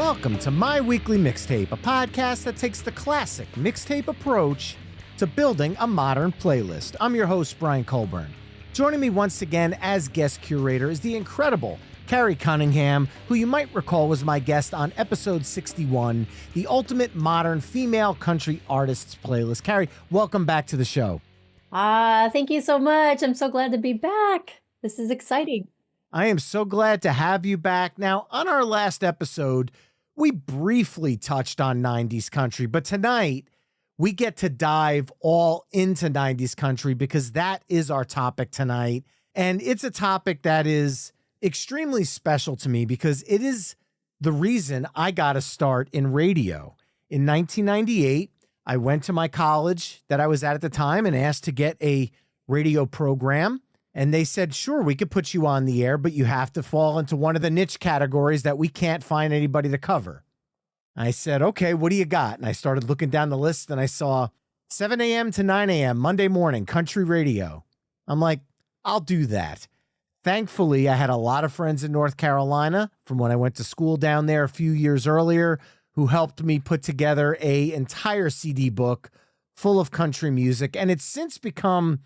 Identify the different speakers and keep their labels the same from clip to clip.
Speaker 1: Welcome to My Weekly Mixtape, a podcast that takes the classic mixtape approach to building a modern playlist. I'm your host, Brian Colburn. Joining me once again as guest curator is the incredible Carrie Cunningham, who you might recall was my guest on episode 61, the Ultimate Modern Female Country Artists Playlist. Carrie, welcome back to the show.
Speaker 2: Thank you so much. I'm so glad to be back. This is exciting.
Speaker 1: I am so glad to have you back. Now, on our last episode, we briefly touched on 90s country, but tonight we get to dive all into 90s country because that is our topic tonight. And it's a topic that is extremely special to me because it is the reason I got a start in radio. In 1998, I went to my college that I was at the time and asked to get a radio program. And they said, sure, we could put you on the air, but you have to fall into one of the niche categories that we can't find anybody to cover. I said, okay, what do you got? And I started looking down the list and I saw 7 a.m. to 9 a.m. Monday morning, country radio. I'm like, I'll do that. Thankfully, I had a lot of friends in North Carolina from when I went to school down there a few years earlier who helped me put together an entire CD book full of country music. And it's since become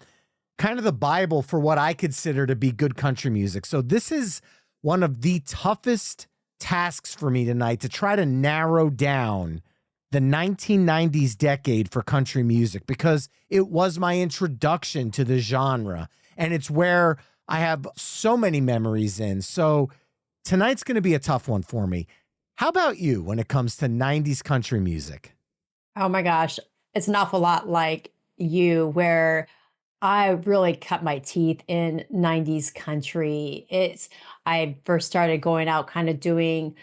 Speaker 1: kind of the Bible for what I consider to be good country music. So this is one of the toughest tasks for me tonight to try to narrow down the 1990s decade for country music because it was my introduction to the genre and it's where I have so many memories in. So tonight's going to be a tough one for me. How about you when it comes to 90s country music?
Speaker 2: Oh my gosh. It's an awful lot like you where I really cut my teeth in 90s country. I first started going out kind of doing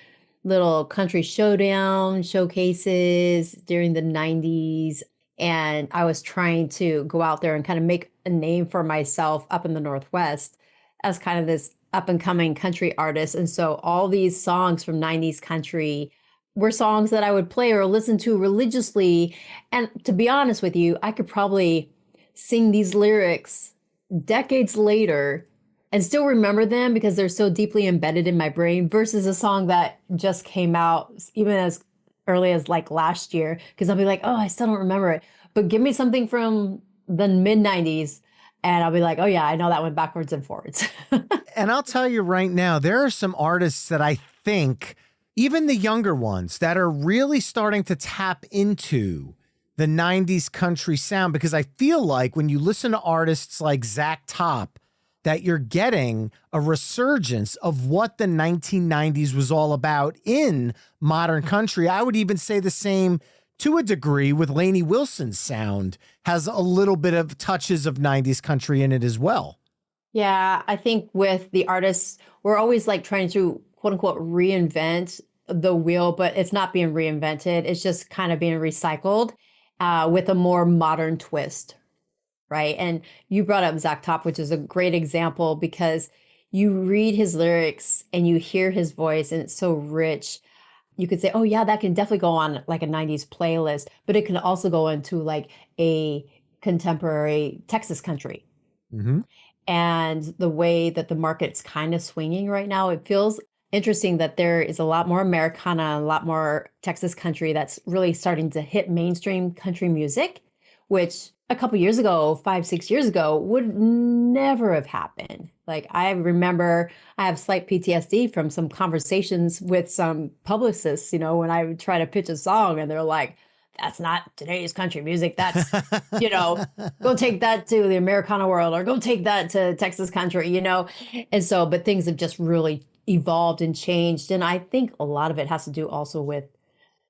Speaker 2: little country showdown showcases during the 90s. And I was trying to go out there and kind of make a name for myself up in the Northwest as kind of this up and coming country artist. And so all these songs from 90s country were songs that I would play or listen to religiously. And to be honest with you, I could probably sing these lyrics decades later and still remember them because they're so deeply embedded in my brain versus a song that just came out even as early as like last year because I'll be like, oh, I still don't remember it. But give me something from the mid 90s and I'll be like, oh yeah, I know that one backwards and forwards.
Speaker 1: And I'll tell you right now, there are some artists that I think, even the younger ones, that are really starting to tap into the 90s country sound, because I feel like when you listen to artists like Zach Top, that you're getting a resurgence of what the 1990s was all about in modern country. I would even say the same to a degree with Lainey Wilson's sound has a little bit of touches of 90s country in it as well.
Speaker 2: Yeah, I think with the artists, we're always like trying to quote unquote reinvent the wheel, but it's not being reinvented. It's just kind of being recycled. With a more modern twist, right? And you brought up Zach Top, which is a great example because you read his lyrics and you hear his voice and it's so rich. You could say, oh yeah, that can definitely go on like a 90s playlist, but it can also go into like a contemporary Texas country.
Speaker 1: Mm-hmm.
Speaker 2: And the way that the market's kind of swinging right now, it feels interesting that there is a lot more Americana, a lot more Texas country that's really starting to hit mainstream country music, which a couple years ago, 5-6 years ago, would never have happened. Like I remember I have slight PTSD from some conversations with some publicists, when I would try to pitch a song and they're like, that's not today's country music. That's, go take that to the Americana world or go take that to Texas country, And so, but things have just really evolved and changed. And I think a lot of it has to do also with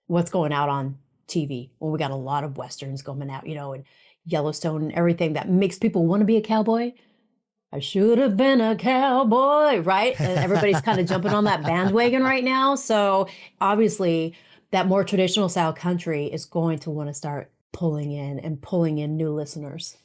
Speaker 2: what's going out on TV. Well, we got a lot of Westerns coming out, and Yellowstone and everything that makes people want to be a cowboy. I should have been a cowboy, right? And everybody's kind of jumping on that bandwagon right now. So obviously that more traditional style country is going to want to start pulling in new listeners.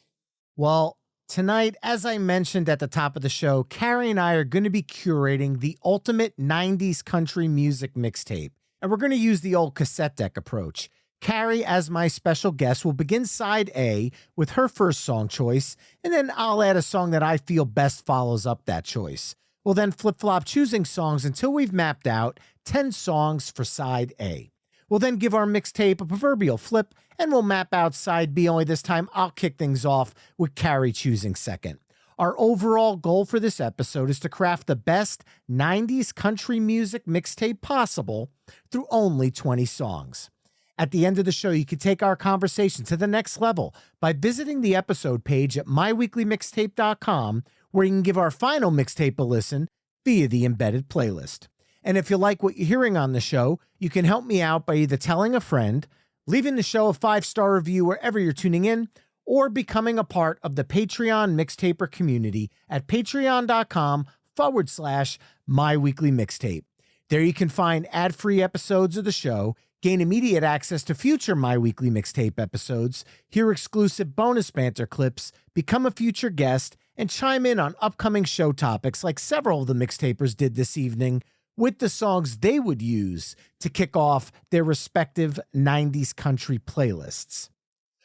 Speaker 1: Well, tonight, as I mentioned at the top of the show, Carrie and I are going to be curating the ultimate 90s country music mixtape. And we're going to use the old cassette deck approach. Carrie, as my special guest, will begin side A with her first song choice, and then I'll add a song that I feel best follows up that choice. We'll then flip-flop choosing songs until we've mapped out 10 songs for side A. We'll then give our mixtape a proverbial flip, and we'll map out side B, only this time I'll kick things off with Carrie choosing second. Our overall goal for this episode is to craft the best 90s country music mixtape possible through only 20 songs. At the end of the show, you can take our conversation to the next level by visiting the episode page at myweeklymixtape.com, where you can give our final mixtape a listen via the embedded playlist. And if you like what you're hearing on the show, you can help me out by either telling a friend, leaving the show a 5-star review wherever you're tuning in, or becoming a part of the Patreon Mixtaper community at patreon.com/myweeklymixtape. There you can find ad-free episodes of the show, gain immediate access to future My Weekly Mixtape episodes, hear exclusive bonus banter clips, become a future guest, and chime in on upcoming show topics like several of the mixtapers did this evening, with the songs they would use to kick off their respective 90s country playlists.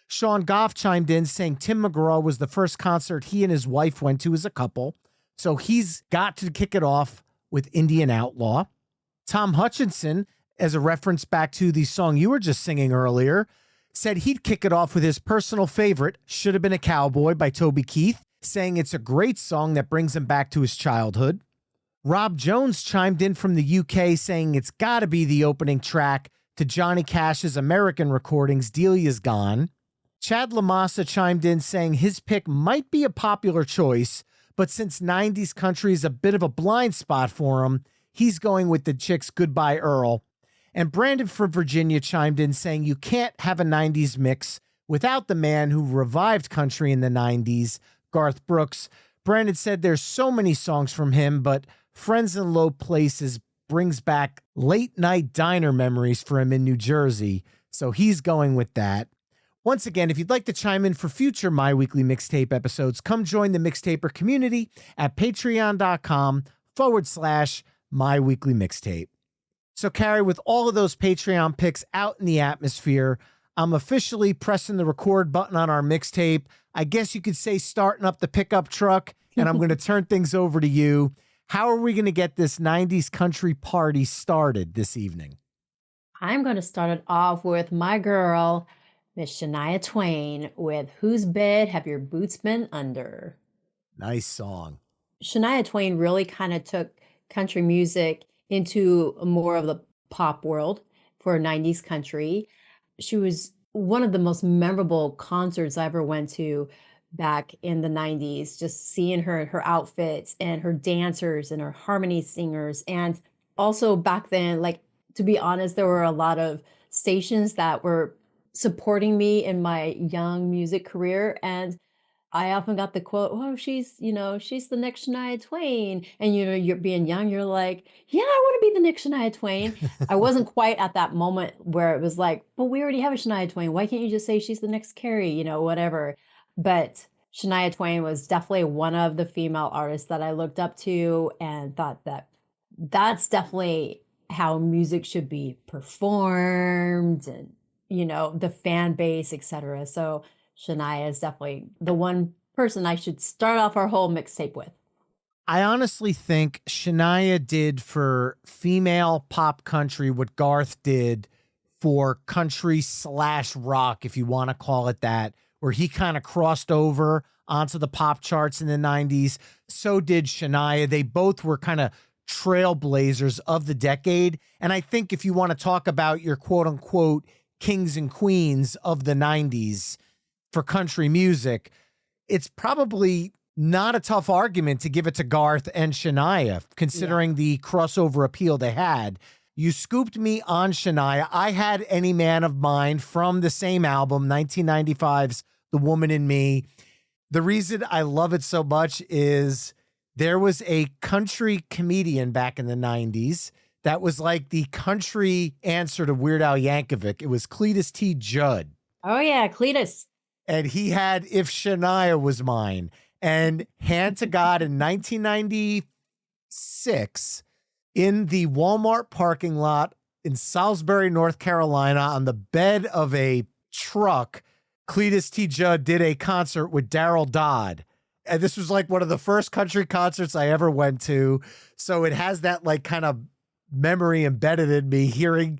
Speaker 1: Sean Goff chimed in saying Tim McGraw was the first concert he and his wife went to as a couple, so he's got to kick it off with Indian Outlaw. Tom Hutchinson, as a reference back to the song you were just singing earlier, said he'd kick it off with his personal favorite, Should Have Been a Cowboy by Toby Keith, saying it's a great song that brings him back to his childhood. Rob Jones chimed in from the UK saying it's got to be the opening track to Johnny Cash's American recordings, Delia's Gone. Chad Lamassa chimed in saying his pick might be a popular choice, but since 90s country is a bit of a blind spot for him, he's going with the Chicks' Goodbye Earl. And Brandon from Virginia chimed in saying you can't have a 90s mix without the man who revived country in the 90s, Garth Brooks. Brandon said there's so many songs from him, but Friends in Low Places brings back late night diner memories for him in New Jersey, so he's going with that. Once again, if you'd like to chime in for future My Weekly Mixtape episodes, come join the Mixtaper community at patreon.com/myweeklymixtape. So Carrie, with all of those Patreon picks out in the atmosphere, I'm officially pressing the record button on our mixtape. I guess you could say starting up the pickup truck, and I'm going to turn things over to you. How are we going to get this 90s country party started this evening?
Speaker 2: I'm going to start it off with my girl, Miss Shania Twain, with Whose Bed Have Your Boots Been Under?
Speaker 1: Nice song.
Speaker 2: Shania Twain really kind of took country music into more of the pop world for 90s country. She was one of the most memorable concerts I ever went to back in the 90s, just seeing her outfits and her dancers and her harmony singers. And also back then, like, to be honest, there were a lot of stations that were supporting me in my young music career. And I often got the quote, oh, she's the next Shania Twain. And, you're being young, you're like, yeah, I want to be the next Shania Twain. I wasn't quite at that moment where it was like, but we already have a Shania Twain. Why can't you just say she's the next Carrie, whatever. But Shania Twain was definitely one of the female artists that I looked up to and thought that that's definitely how music should be performed and, the fan base, etc. So Shania is definitely the one person I should start off our whole mixtape with.
Speaker 1: I honestly think Shania did for female pop country what Garth did for country/rock, if you want to call it that, where he kind of crossed over onto the pop charts in the 90s. So did Shania. They both were kind of trailblazers of the decade. And I think if you want to talk about your quote unquote kings and queens of the 90s for country music, it's probably not a tough argument to give it to Garth and Shania, considering the crossover appeal they had. You scooped me on Shania. I had Any Man of Mine from the same album, 1995's The Woman in Me. The reason I love it so much is there was a country comedian back in the 90s that was like the country answer to Weird Al Yankovic. It was Cletus T. Judd.
Speaker 2: Oh, yeah, Cletus.
Speaker 1: And he had If Shania Was Mine. And hand to God, in 1996, in the Walmart parking lot in Salisbury, North Carolina, on the bed of a truck, Cletus T. Judd did a concert with Daryl Dodd. And this was like one of the first country concerts I ever went to. So it has that like kind of memory embedded in me hearing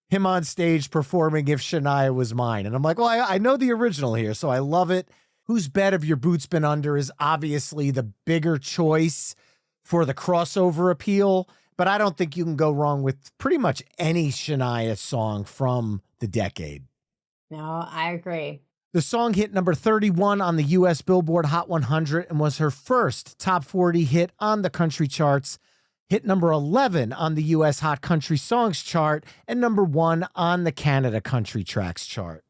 Speaker 1: him on stage performing If Shania Was Mine. And I'm like, well, I know the original here, so I love it. Whose Bed Have Your Boots Been Under is obviously the bigger choice for the crossover appeal, but I don't think you can go wrong with pretty much any Shania song from the decade.
Speaker 2: No, I agree.
Speaker 1: The song hit number 31 on the U.S. Billboard Hot 100 and was her first top 40 hit on the country charts, hit number 11 on the U.S. Hot Country Songs chart, and number 1 on the Canada Country Tracks chart.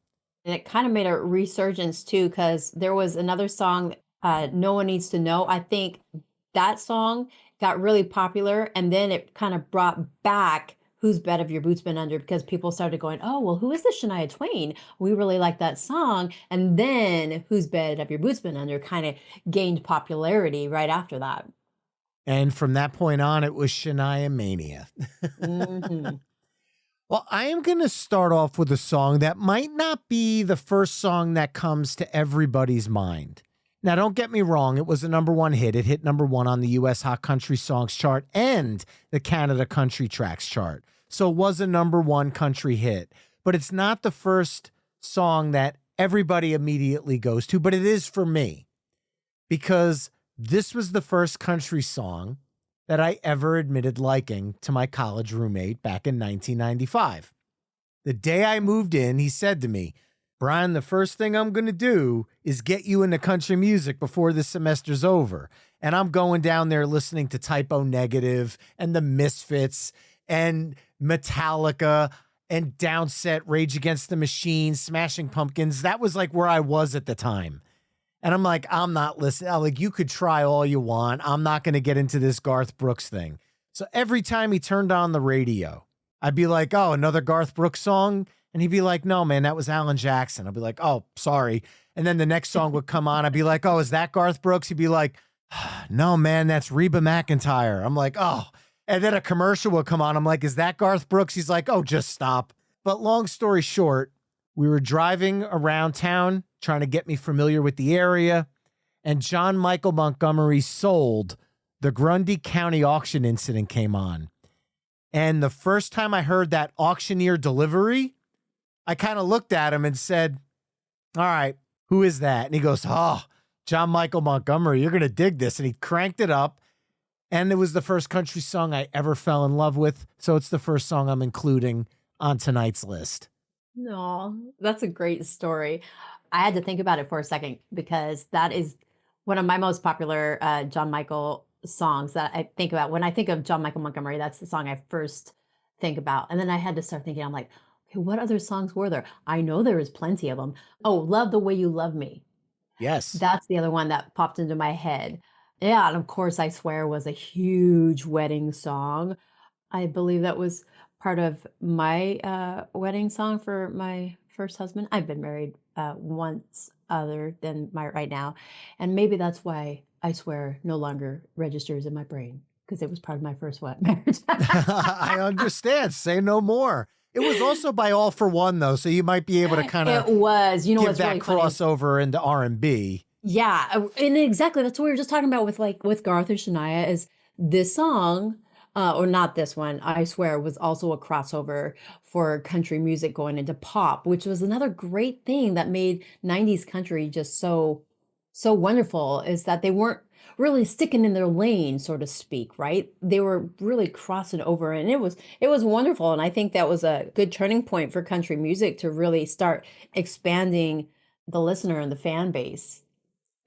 Speaker 2: And it kind of made a resurgence too, because there was another song, No One Needs to Know. I think that song got really popular, and then it kind of brought back Whose Bed Have Your Boots Been Under, because people started going, oh, well, who is this Shania Twain? We really like that song. And then Whose Bed Have Your Boots Been Under kind of gained popularity right after that.
Speaker 1: And from that point on, it was Shania Mania.
Speaker 2: Mm-hmm.
Speaker 1: Well, I am going to start off with a song that might not be the first song that comes to everybody's mind. Now, don't get me wrong. It was a number 1 hit. It hit number 1 on the U.S. Hot Country Songs chart and the Canada Country Tracks chart. So it was a number 1 country hit. But it's not the first song that everybody immediately goes to, but it is for me. Because this was the first country song that I ever admitted liking to my college roommate back in 1995. The day I moved in, he said to me, Brian, the first thing I'm going to do is get you into country music before this semester's over. And I'm going down there listening to Typo Negative and the Misfits and Metallica and Downset, Rage Against the Machine, Smashing Pumpkins. That was like where I was at the time. And I'm like, I'm not listening. I'm like, you could try all you want. I'm not going to get into this Garth Brooks thing. So every time he turned on the radio, I'd be like, oh, another Garth Brooks song? And he'd be like, no, man, that was Alan Jackson. I'd be like, oh, sorry. And then the next song would come on. I'd be like, oh, is that Garth Brooks? He'd be like, no, man, that's Reba McEntire. I'm like, oh. And then a commercial would come on. I'm like, is that Garth Brooks? He's like, oh, just stop. But long story short, we were driving around town trying to get me familiar with the area. And John Michael Montgomery Sold, the Grundy County auction incident came on. And the first time I heard that auctioneer delivery, I kind of looked at him and said, all right, who is that? And he goes, oh, John Michael Montgomery, you're going to dig this. And he cranked it up. And it was the first country song I ever fell in love with. So it's the first song I'm including on tonight's list.
Speaker 2: No, that's a great story. I had to think about it for a second, because that is one of my most popular John Michael songs that I think about. When I think of John Michael Montgomery, that's the song I first think about. And then I had to start thinking, I'm like, okay, what other songs were there? I know there is plenty of them. Oh, Love the Way You Love Me.
Speaker 1: Yes.
Speaker 2: That's the other one that popped into my head. Yeah, and of course, I Swear was a huge wedding song. I believe that was part of my wedding song for my first husband. I've been married once other than my right now. And maybe that's why I Swear no longer registers in my brain, because it was part of my first marriage.
Speaker 1: I understand. Say no more. It was also by All for One, though, so you might be able to kind of
Speaker 2: It was, you know,
Speaker 1: give
Speaker 2: what's
Speaker 1: that
Speaker 2: really funny.
Speaker 1: crossover into R&B.
Speaker 2: Yeah, and exactly. That's what we were just talking about with Garth and Shania, is this song, or not this one, I Swear, was also a crossover for country music going into pop, which was another great thing that made 90s country just so wonderful, is that they weren't really sticking in their lane, so to speak, right? They were really crossing over, and it was wonderful. And I think that was a good turning point for country music to really start expanding the listener and the fan base.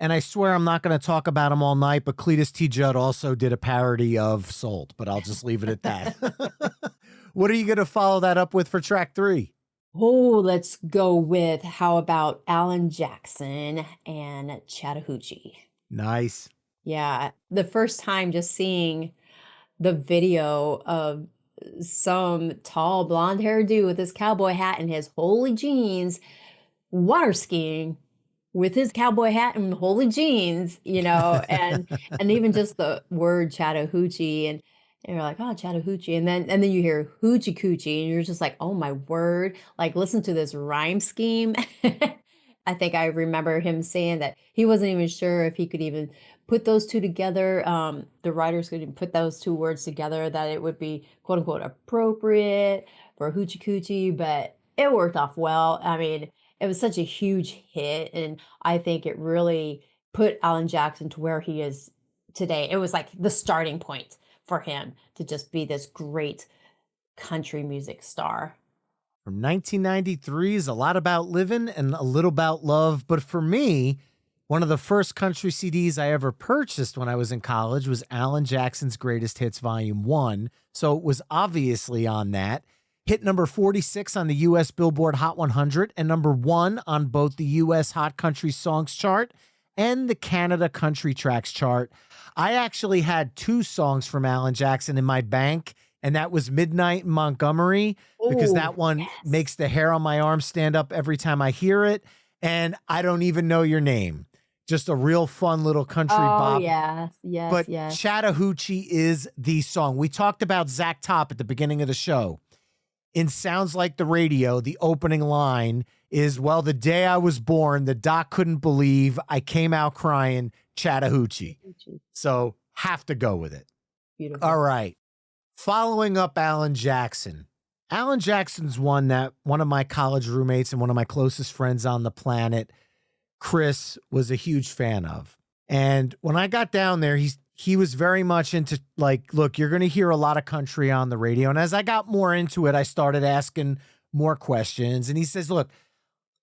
Speaker 1: And I swear I'm not going to talk about him all night, but Cletus T. Judd also did a parody of Sold, but I'll just leave it at that. What are you going to follow that up with for track 3?
Speaker 2: Oh, let's go with, how about Alan Jackson and Chattahoochie?
Speaker 1: Nice.
Speaker 2: Yeah, the first time just seeing the video of some tall blonde haired dude with his cowboy hat and his holy jeans water skiing with his cowboy hat and holy jeans, you know, and even just the word Chattahoochee, and you're like, oh, Chattahoochee, and then you hear hoochie coochie, and you're just like, oh my word, like, listen to this rhyme scheme. I think I remember him saying that he wasn't even sure if he could even put those two together. The writers could even put those two words together, that it would be quote unquote appropriate for Hoochie Coochie, but it worked off well. I mean, it was such a huge hit, and I think it really put Alan Jackson to where he is today. It was like the starting point for him to just be this great country music star.
Speaker 1: From 1993 is a lot about living and a little about love. But for me, one of the first country CDs I ever purchased when I was in college was Alan Jackson's Greatest Hits Volume 1. So it was obviously on that. Hit number 46 on the U.S. Billboard Hot 100 and number 1 on both the U.S. Hot Country Songs chart and the Canada Country Tracks chart. I actually had 2 songs from Alan Jackson in my bank, and that was Midnight in Montgomery, because that one makes the hair on my arm stand up every time I hear it. And I Don't Even Know Your Name. Just a real fun little country bop.
Speaker 2: Yes,
Speaker 1: But
Speaker 2: yes.
Speaker 1: Chattahoochie is the song. We talked about Zach Top at the beginning of the show. In Sounds Like the Radio, the opening line is, well, the day I was born, the doc couldn't believe I came out crying Chattahoochie. So have to go with it.
Speaker 2: Beautiful.
Speaker 1: All right. Following up Alan Jackson. Alan Jackson's one that one of my college roommates and one of my closest friends on the planet, Chris, was a huge fan of. And when I got down there, he was very much into, like, look, you're going to hear a lot of country on the radio. And as I got more into it, I started asking more questions. And he says, look,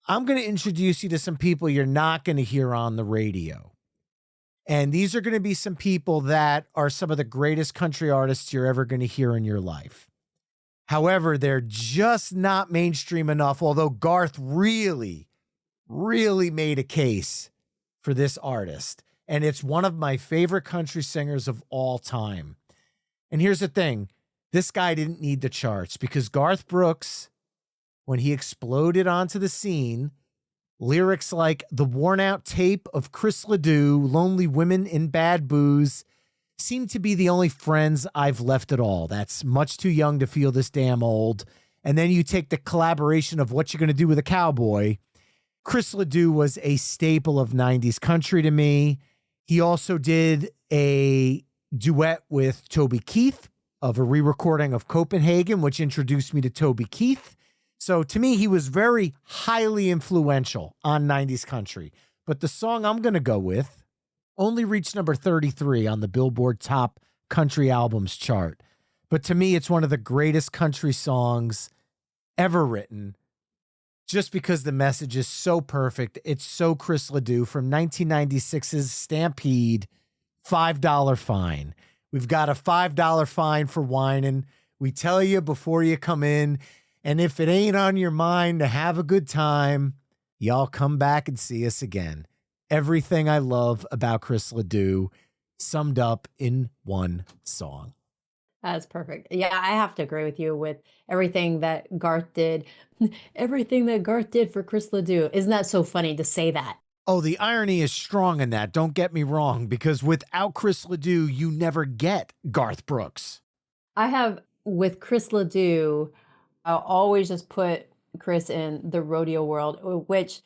Speaker 1: I'm going to introduce you to some people you're not going to hear on the radio. And these are going to be some people that are some of the greatest country artists you're ever going to hear in your life. However, they're just not mainstream enough, although Garth really, really made a case for this artist. And it's one of my favorite country singers of all time. And here's the thing. This guy didn't need the charts, because Garth Brooks, when he exploded onto the scene, lyrics like the worn out tape of Chris LeDoux, lonely women in bad booze, seem to be the only friends I've left at all. That's much too young to feel this damn old. And then you take the collaboration of What You Gonna Do with a Cowboy. Chris LeDoux was a staple of 90s country to me. He also did a duet with Toby Keith of a re-recording of Copenhagen, which introduced me to Toby Keith. So to me, he was very highly influential on 90s country. But the song I'm going to go with only reached number 33 on the Billboard Top Country Albums chart. But to me, it's one of the greatest country songs ever written, just because the message is so perfect. It's so Chris LeDoux from 1996's Stampede, $5 fine. We've got a $5 fine for whining. We tell you before you come in. And if it ain't on your mind to have a good time, y'all come back and see us again. Everything I love about Chris LeDoux summed up in one song.
Speaker 2: That's perfect. Yeah, I have to agree with you with everything that Garth did. Everything that Garth did for Chris LeDoux. Isn't that so funny to say that?
Speaker 1: Oh, the irony is strong in that. Don't get me wrong, because without Chris LeDoux, you never get Garth Brooks.
Speaker 2: I have, with Chris LeDoux, I'll always just put Chris in the rodeo world, which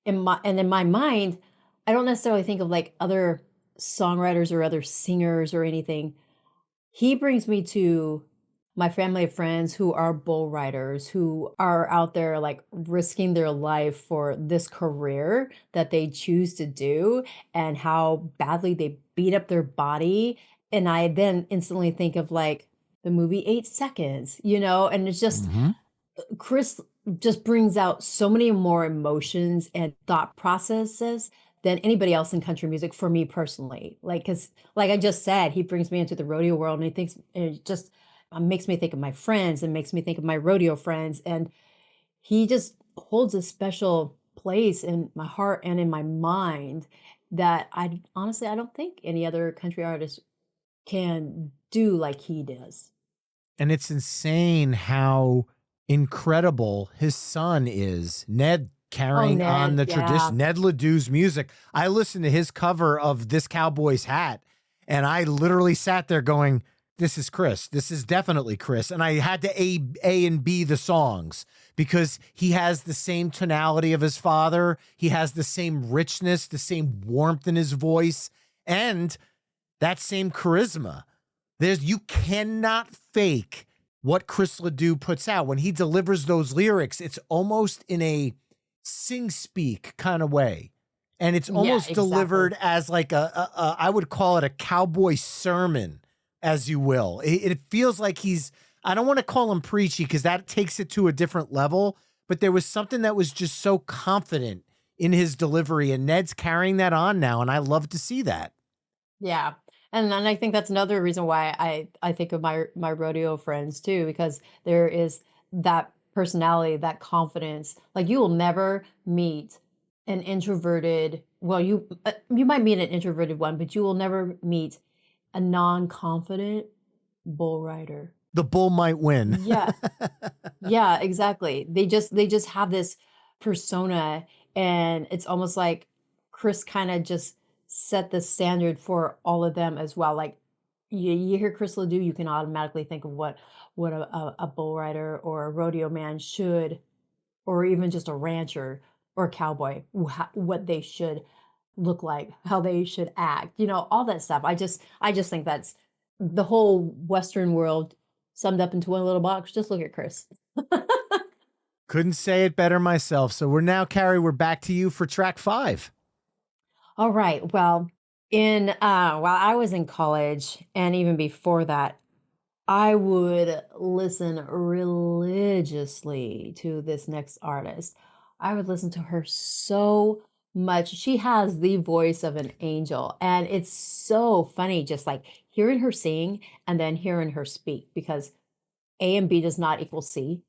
Speaker 2: in my mind, I don't necessarily think of like other songwriters or other singers or anything. He brings me to my family of friends who are bull riders, who are out there like risking their life for this career that they choose to do, and how badly they beat up their body. And I then instantly think of like the movie 8 Seconds, and it's just, Chris just brings out so many more emotions and thought processes than anybody else in country music for me personally. Like, cause like I just said, he brings me into the rodeo world, and it just makes me think of my friends and makes me think of my rodeo friends. And he just holds a special place in my heart and in my mind that I don't think any other country artist can do like he does.
Speaker 1: And it's insane how incredible his son is, Ned, carrying on the tradition. Ned LeDoux's music. I listened to his cover of This Cowboy's Hat, and I literally sat there going, this is Chris. This is definitely Chris. And I had to A and B the songs because he has the same tonality of his father. He has the same richness, the same warmth in his voice, and that same charisma. You cannot fake what Chris LeDoux puts out. When he delivers those lyrics, it's almost in a sing-speak kind of way. And it's almost delivered as like I would call it a cowboy sermon, as you will. It feels like I don't want to call him preachy because that takes it to a different level, but there was something that was just so confident in his delivery, and Ned's carrying that on now, and I love to see that.
Speaker 2: Yeah. And then I think that's another reason why I think of my rodeo friends too, because there is that personality, that confidence. Like you will never meet an introverted, well, you might meet an introverted one, but you will never meet a non-confident bull rider.
Speaker 1: The bull might win.
Speaker 2: Yeah. Yeah, exactly. They just have this persona, and it's almost like Chris kind of just set the standard for all of them as well. Like you hear Chris LeDoux, you can automatically think of what a bull rider or a rodeo man should, or even just a rancher or a cowboy, what they should look like, how they should act, all that stuff. I just think that's the whole Western world summed up into one little box. Just look at Chris.
Speaker 1: Couldn't say it better myself. So we're back to you for track 5.
Speaker 2: All right. Well, while I was in college and even before that, I would listen religiously to this next artist. I would listen to her so much. She has the voice of an angel, and it's so funny just like hearing her sing and then hearing her speak, because A and B does not equal C.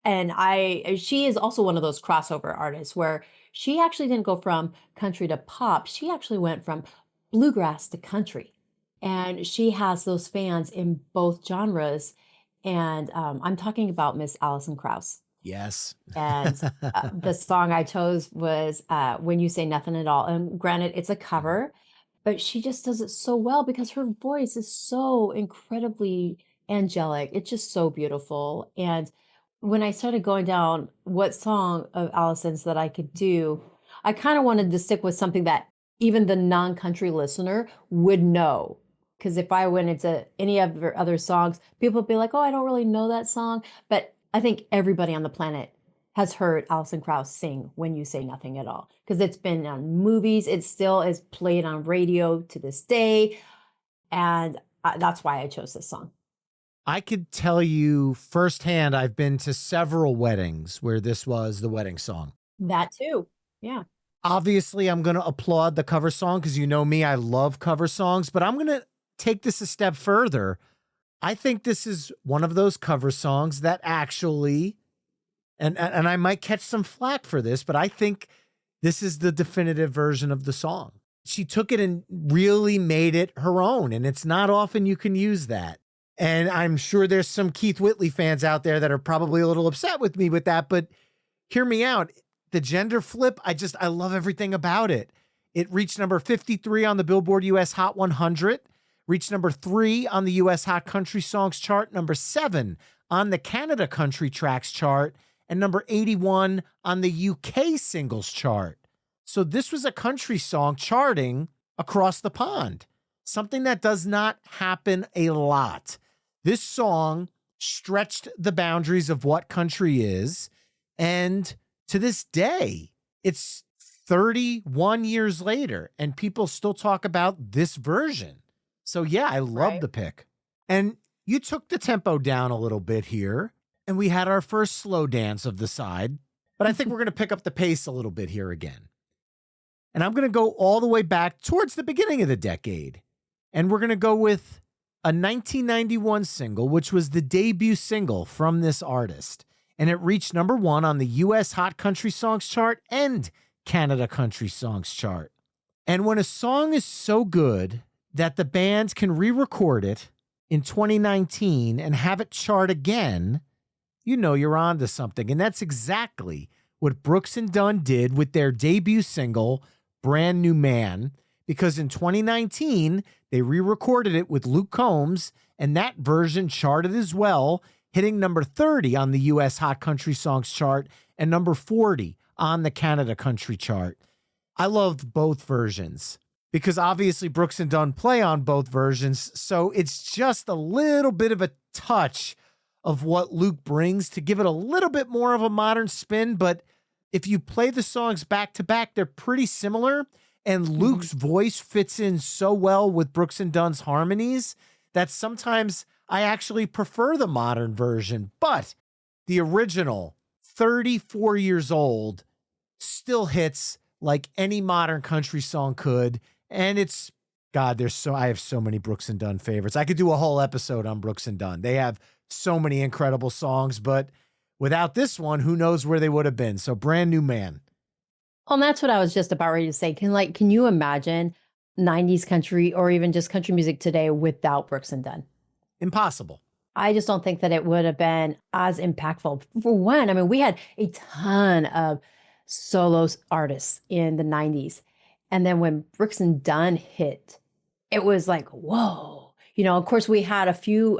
Speaker 2: And she is also one of those crossover artists where she actually didn't go from country to pop. She actually went from bluegrass to country. And she has those fans in both genres. And I'm talking about Miss Alison Krauss.
Speaker 1: Yes.
Speaker 2: And the song I chose was When You Say Nothing at All. And granted, it's a cover, but she just does it so well because her voice is so incredibly angelic. It's just so beautiful. And when I started going down what song of Allison's that I could do, I kind of wanted to stick with something that even the non-country listener would know. Because if I went into any of her other songs, people would be like, oh, I don't really know that song. But I think everybody on the planet has heard Alison Krauss sing When You Say Nothing at All. Because it's been on movies. It still is played on radio to this day. And that's why I chose this song.
Speaker 1: I could tell you firsthand, I've been to several weddings where this was the wedding song.
Speaker 2: That too. Yeah.
Speaker 1: Obviously, I'm going to applaud the cover song because you know me, I love cover songs, but I'm going to take this a step further. I think this is one of those cover songs that actually, and I might catch some flack for this, but I think this is the definitive version of the song. She took it and really made it her own, and it's not often you can use that. And I'm sure there's some Keith Whitley fans out there that are probably a little upset with me with that, but hear me out. The gender flip, I love everything about it. It reached number 53 on the Billboard US Hot 100, reached number 3 on the US Hot Country Songs chart, number 7 on the Canada Country Tracks chart, and number 81 on the UK Singles chart. So this was a country song charting across the pond, something that does not happen a lot. This song stretched the boundaries of what country is, and to this day, it's 31 years later, and people still talk about this version. So yeah, I love the pick. And you took the tempo down a little bit here, and we had our first slow dance of the side, but I think we're going to pick up the pace a little bit here again. And I'm going to go all the way back towards the beginning of the decade, and we're going to go with a 1991 single, which was the debut single from this artist. And it reached number 1 on the US Hot Country Songs chart and Canada Country Songs chart. And when a song is so good that the band can re-record it in 2019 and have it chart again, you know you're onto something. And that's exactly what Brooks and Dunn did with their debut single, Brand New Man, because in 2019, they re-recorded it with Luke Combs, and that version charted as well, hitting number 30 on the U.S. Hot Country Songs chart and number 40 on the Canada Country chart. I loved both versions because obviously Brooks and Dunn play on both versions, so it's just a little bit of a touch of what Luke brings to give it a little bit more of a modern spin, but if you play the songs back to back, they're pretty similar, and Luke's voice fits in so well with Brooks and Dunn's harmonies that sometimes I actually prefer the modern version, but the original, 34 years old, still hits like any modern country song could. And it's, God, I have so many Brooks and Dunn favorites. I could do a whole episode on Brooks and Dunn. They have so many incredible songs, but without this one, who knows where they would have been. So Brand New Man.
Speaker 2: Well, and that's what I was just about ready to say. Can you imagine 90s country or even just country music today without Brooks and Dunn?
Speaker 1: Impossible.
Speaker 2: I just don't think that it would have been as impactful. For one, I mean, we had a ton of solo artists in the 90s. And then when Brooks and Dunn hit, it was like, whoa. Of course, we had a few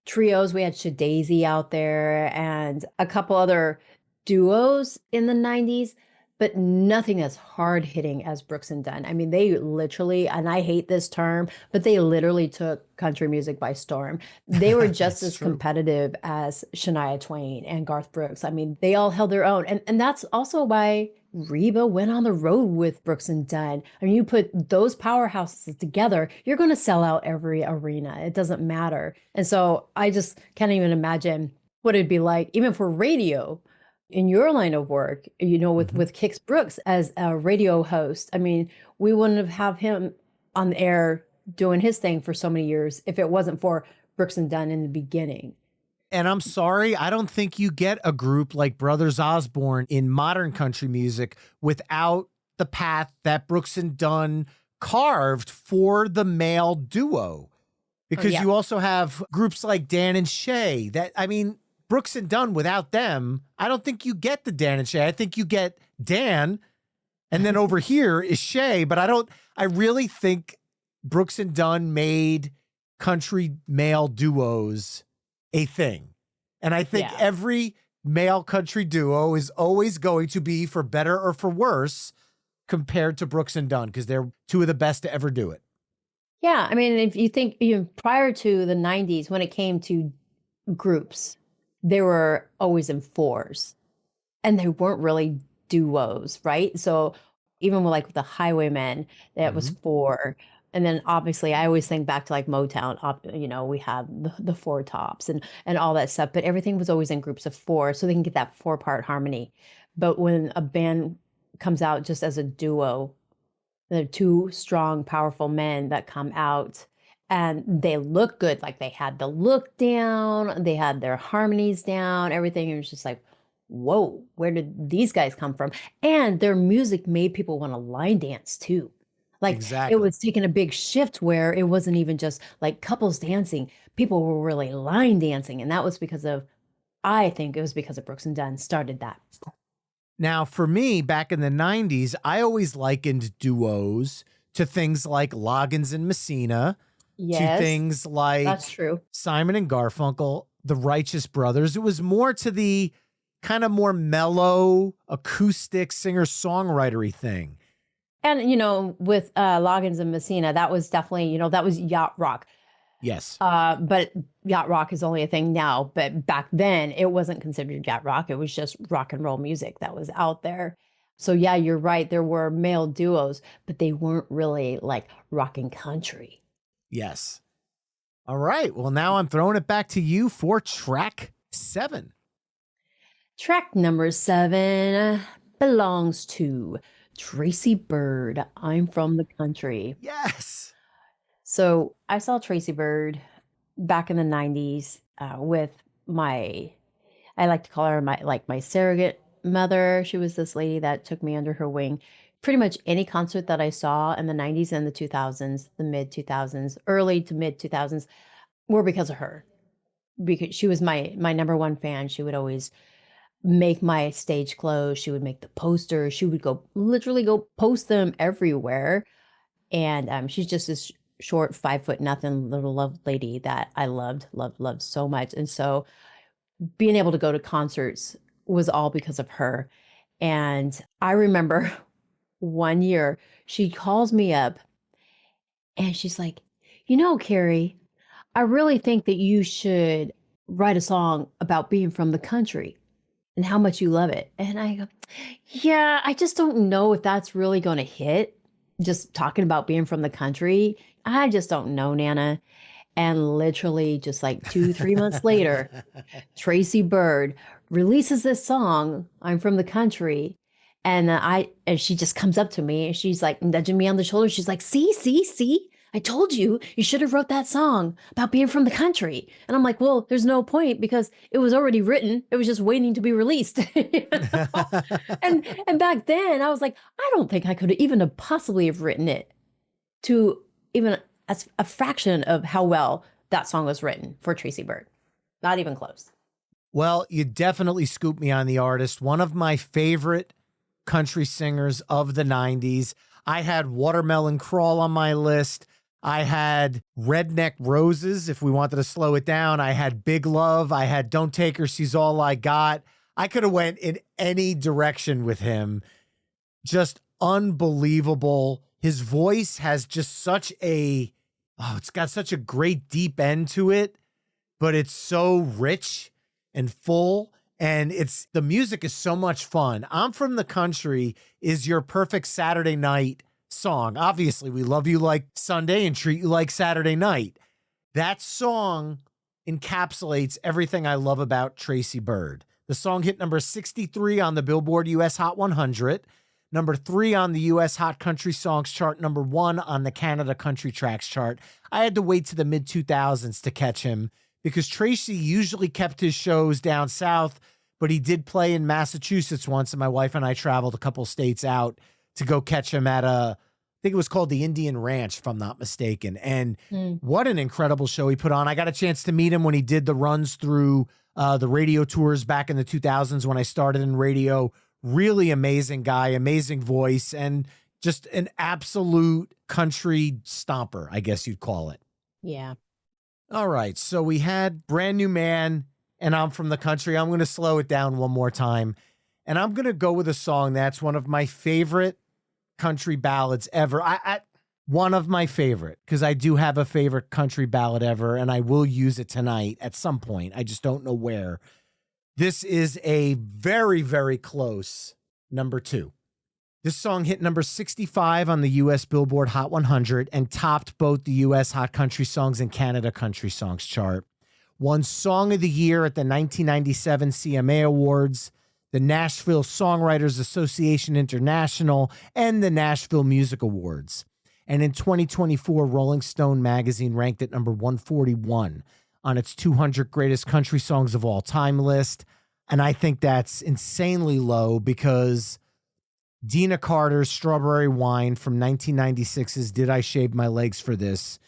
Speaker 2: trios. We had Shadaisy out there and a couple other duos in the 90s, but nothing as hard hitting as Brooks and Dunn. I mean, they literally, and I hate this term, but they literally took country music by storm. They were just as competitive as Shania Twain and Garth Brooks. I mean, they all held their own. And that's also why Reba went on the road with Brooks and Dunn. I mean, you put those powerhouses together, you're going to sell out every arena. It doesn't matter. And so I just can't even imagine what it'd be like, even for radio, in your line of work, with Kix Brooks as a radio host. I mean, we wouldn't have him on the air doing his thing for so many years if it wasn't for Brooks and Dunn in the beginning.
Speaker 1: And I'm sorry, I don't think you get a group like Brothers Osborne in modern country music without the path that Brooks and Dunn carved for the male duo. Because you also have groups like Dan and Shay Brooks and Dunn, without them, I don't think you get the Dan and Shay. I think you get Dan, and then over here is Shay, but I really think Brooks and Dunn made country male duos a thing. And I think every male country duo is always going to be, for better or for worse, compared to Brooks and Dunn, because they're two of the best to ever do it.
Speaker 2: Yeah. I mean, if you think prior to the 90s, when it came to groups, they were always in fours and they weren't really duos, right? So even with the Highwaymen, that was four. And then obviously I always think back to Motown, we have the Four Tops and all that stuff, but everything was always in groups of four so they can get that 4-part harmony. But when a band comes out just as a duo, they're two strong, powerful men that come out and they look good. Like they had the look down, they had their harmonies down, everything. It was just like, whoa, where did these guys come from? And their music made people want to line dance too. It was taking a big shift where it wasn't even just like couples dancing. People were really line dancing. And that was I think it was because of Brooks and Dunn started that.
Speaker 1: Now, for me, back in the 90s, I always likened duos to things like Loggins and Messina, to things like
Speaker 2: that's true.
Speaker 1: Simon and Garfunkel, the Righteous Brothers. It was more to the kind of more mellow, acoustic singer-songwritery thing.
Speaker 2: And, with Loggins and Messina, that was definitely, that was yacht rock.
Speaker 1: Yes.
Speaker 2: But yacht rock is only a thing now. But back then, it wasn't considered yacht rock. It was just rock and roll music that was out there. So, yeah, you're right. There were male duos, but they weren't really like rock and country.
Speaker 1: Yes. All right. Well, now I'm throwing it back to you for track 7.
Speaker 2: Track number 7 belongs to Tracy Byrd, I'm From the Country.
Speaker 1: Yes.
Speaker 2: So I saw Tracy Byrd back in the 90s with I like to call her my surrogate mother. She was this lady that took me under her wing. Pretty much any concert that I saw in the 90s and the 2000s, the mid 2000s, early to mid 2000s, were because of her. Because she was my number one fan. She would always make my stage clothes. She would make the posters. She would literally go post them everywhere. And she's just this short, 5 foot nothing little love lady that I loved so much. And so being able to go to concerts was all because of her. And I remember one year she calls me up and she's like, Carrie, I really think that you should write a song about being from the country and how much you love it. And I go, yeah, I just don't know if that's really going to hit. Just talking about being from the country. I just don't know, Nana. And literally just like 2, 3 months later, Tracy Byrd releases this song, I'm from the country. And she just comes up to me and she's like nudging me on the shoulder. She's like, see, I told you, you should have wrote that song about being from the country. And I'm like, well, there's no point because it was already written. It was just waiting to be released. And back then I was like, I don't think I could even have possibly have written it to even a fraction of how well that song was written for Tracy Byrd. Not even close.
Speaker 1: Well, you definitely scooped me on the artist. One of my favorite country singers of the 90s. I had Watermelon Crawl on my list. I had Redneck Roses, if we wanted to slow it down. I had Big Love. I had Don't Take Her, She's All I Got. I could have went in any direction with him. Just unbelievable. His voice has just it's got such a great deep end to it, but it's so rich and full. And the music is so much fun. I'm From the Country is your perfect Saturday night song. Obviously, we love you like Sunday and treat you like Saturday night. That song encapsulates everything I love about Tracy Byrd. The song hit number 63 on the Billboard US Hot 100, number 3 on the US Hot Country Songs chart, number 1 on the Canada Country Tracks chart. I had to wait to the mid-2000s to catch him because Tracy usually kept his shows down south, but he did play in Massachusetts once, and my wife and I traveled a couple states out to go catch him at I think it was called the Indian Ranch, if I'm not mistaken. And what an incredible show he put on. I got a chance to meet him when he did the runs through the radio tours back in the 2000s when I started in radio. Really amazing guy, amazing voice, and just an absolute country stomper, I guess you'd call it.
Speaker 2: Yeah.
Speaker 1: All right, so we had Brand New Man and I'm From the Country. I'm going to slow it down one more time, and I'm going to go with a song that's one of my favorite country ballads ever. One of my favorite, because I do have a favorite country ballad ever, and I will use it tonight at some point. I just don't know where. This is a very, very close number 2. This song hit number 65 on the U.S. Billboard Hot 100 and topped both the U.S. Hot Country Songs and Canada Country Songs chart. Won Song of the Year at the 1997 CMA Awards, the Nashville Songwriters Association International, and the Nashville Music Awards. And in 2024, Rolling Stone magazine ranked it number 141 on its 200 greatest country songs of all time list. And I think that's insanely low because Deana Carter's Strawberry Wine from 1996's Did I Shave My Legs for This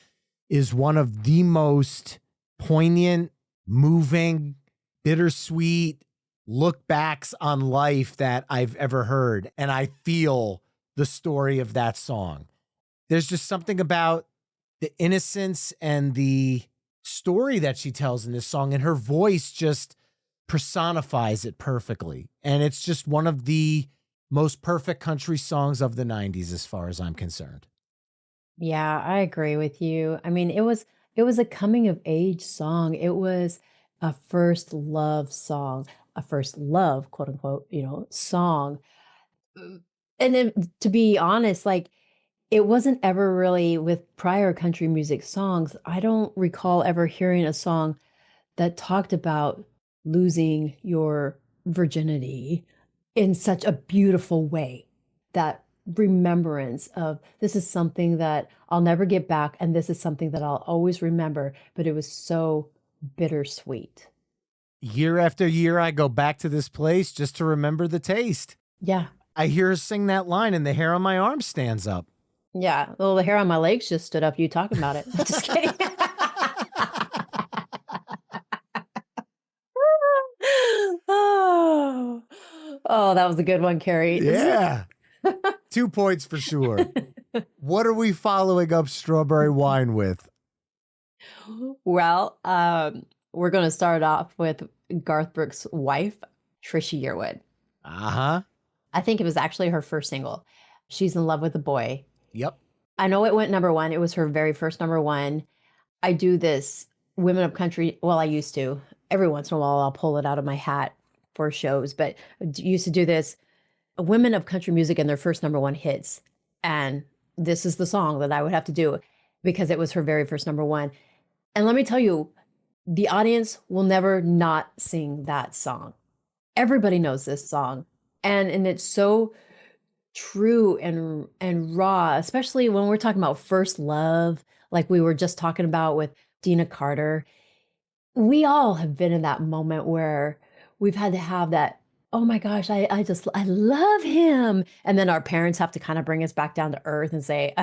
Speaker 1: is one of the most poignant, moving, bittersweet look backs on life that I've ever heard. And I feel the story of that song. There's just something about the innocence and the story that she tells in this song, and her voice just personifies it perfectly. And it's just one of the most perfect country songs of the 90s as far as I'm concerned.
Speaker 2: Yeah, I agree with you. I mean, it was a coming of age song. It was a first love song, a first love, quote unquote, song. And then to be honest, like it wasn't ever really with prior country music songs. I don't recall ever hearing a song that talked about losing your virginity in such a beautiful way. That remembrance of this is something that I'll never get back, and this is something that I'll always remember, but it was so bittersweet.
Speaker 1: Year after year, I go back to this place just to remember the taste.
Speaker 2: Yeah.
Speaker 1: I hear her sing that line and the hair on my arm stands up.
Speaker 2: Yeah. Well, the hair on my legs just stood up you talking about it. Just kidding. Oh, that was a good one, Carrie.
Speaker 1: Yeah. 2 points for sure. What are we following up Strawberry Wine with?
Speaker 2: Well, we're going to start off with Garth Brooks' wife, Trisha Yearwood.
Speaker 1: Uh-huh.
Speaker 2: I think it was actually her first single. She's in love with a boy.
Speaker 1: Yep.
Speaker 2: I know it went number one. It was her very first number one. I do this Women of Country. Well, I used to. Every once in a while, I'll pull it out of my hat for shows, but I used to do this Women of Country Music and their first number one hits. And this is the song that I would have to do because it was her very first number one. And let me tell you, the audience will never not sing that song. Everybody knows this song. And it's so true and raw, especially when we're talking about first love, like we were just talking about with Deana Carter. We all have been in that moment where we've had to have that, oh my gosh, I love him. And then our parents have to kind of bring us back down to earth and say,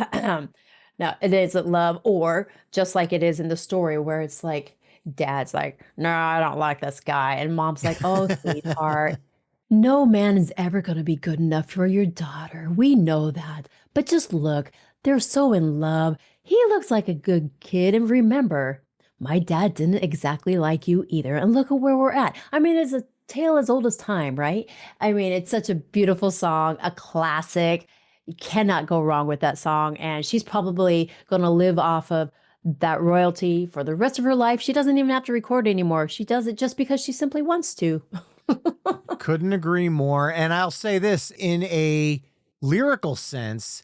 Speaker 2: no, it isn't love. Or just like it is in the story where it's like, dad's like, no, I don't like this guy. And mom's like, oh, sweetheart, no man is ever going to be good enough for your daughter. We know that. But just look, they're so in love. He looks like a good kid. And remember, my dad didn't exactly like you either. And look at where we're at. I mean, it's a tale as old as time, right? I mean, it's such a beautiful song, a classic. You cannot go wrong with that song. And she's probably going to live off of that royalty for the rest of her life. She doesn't even have to record anymore. She does it just because she simply wants to.
Speaker 1: Couldn't agree more. And I'll say this, in a lyrical sense,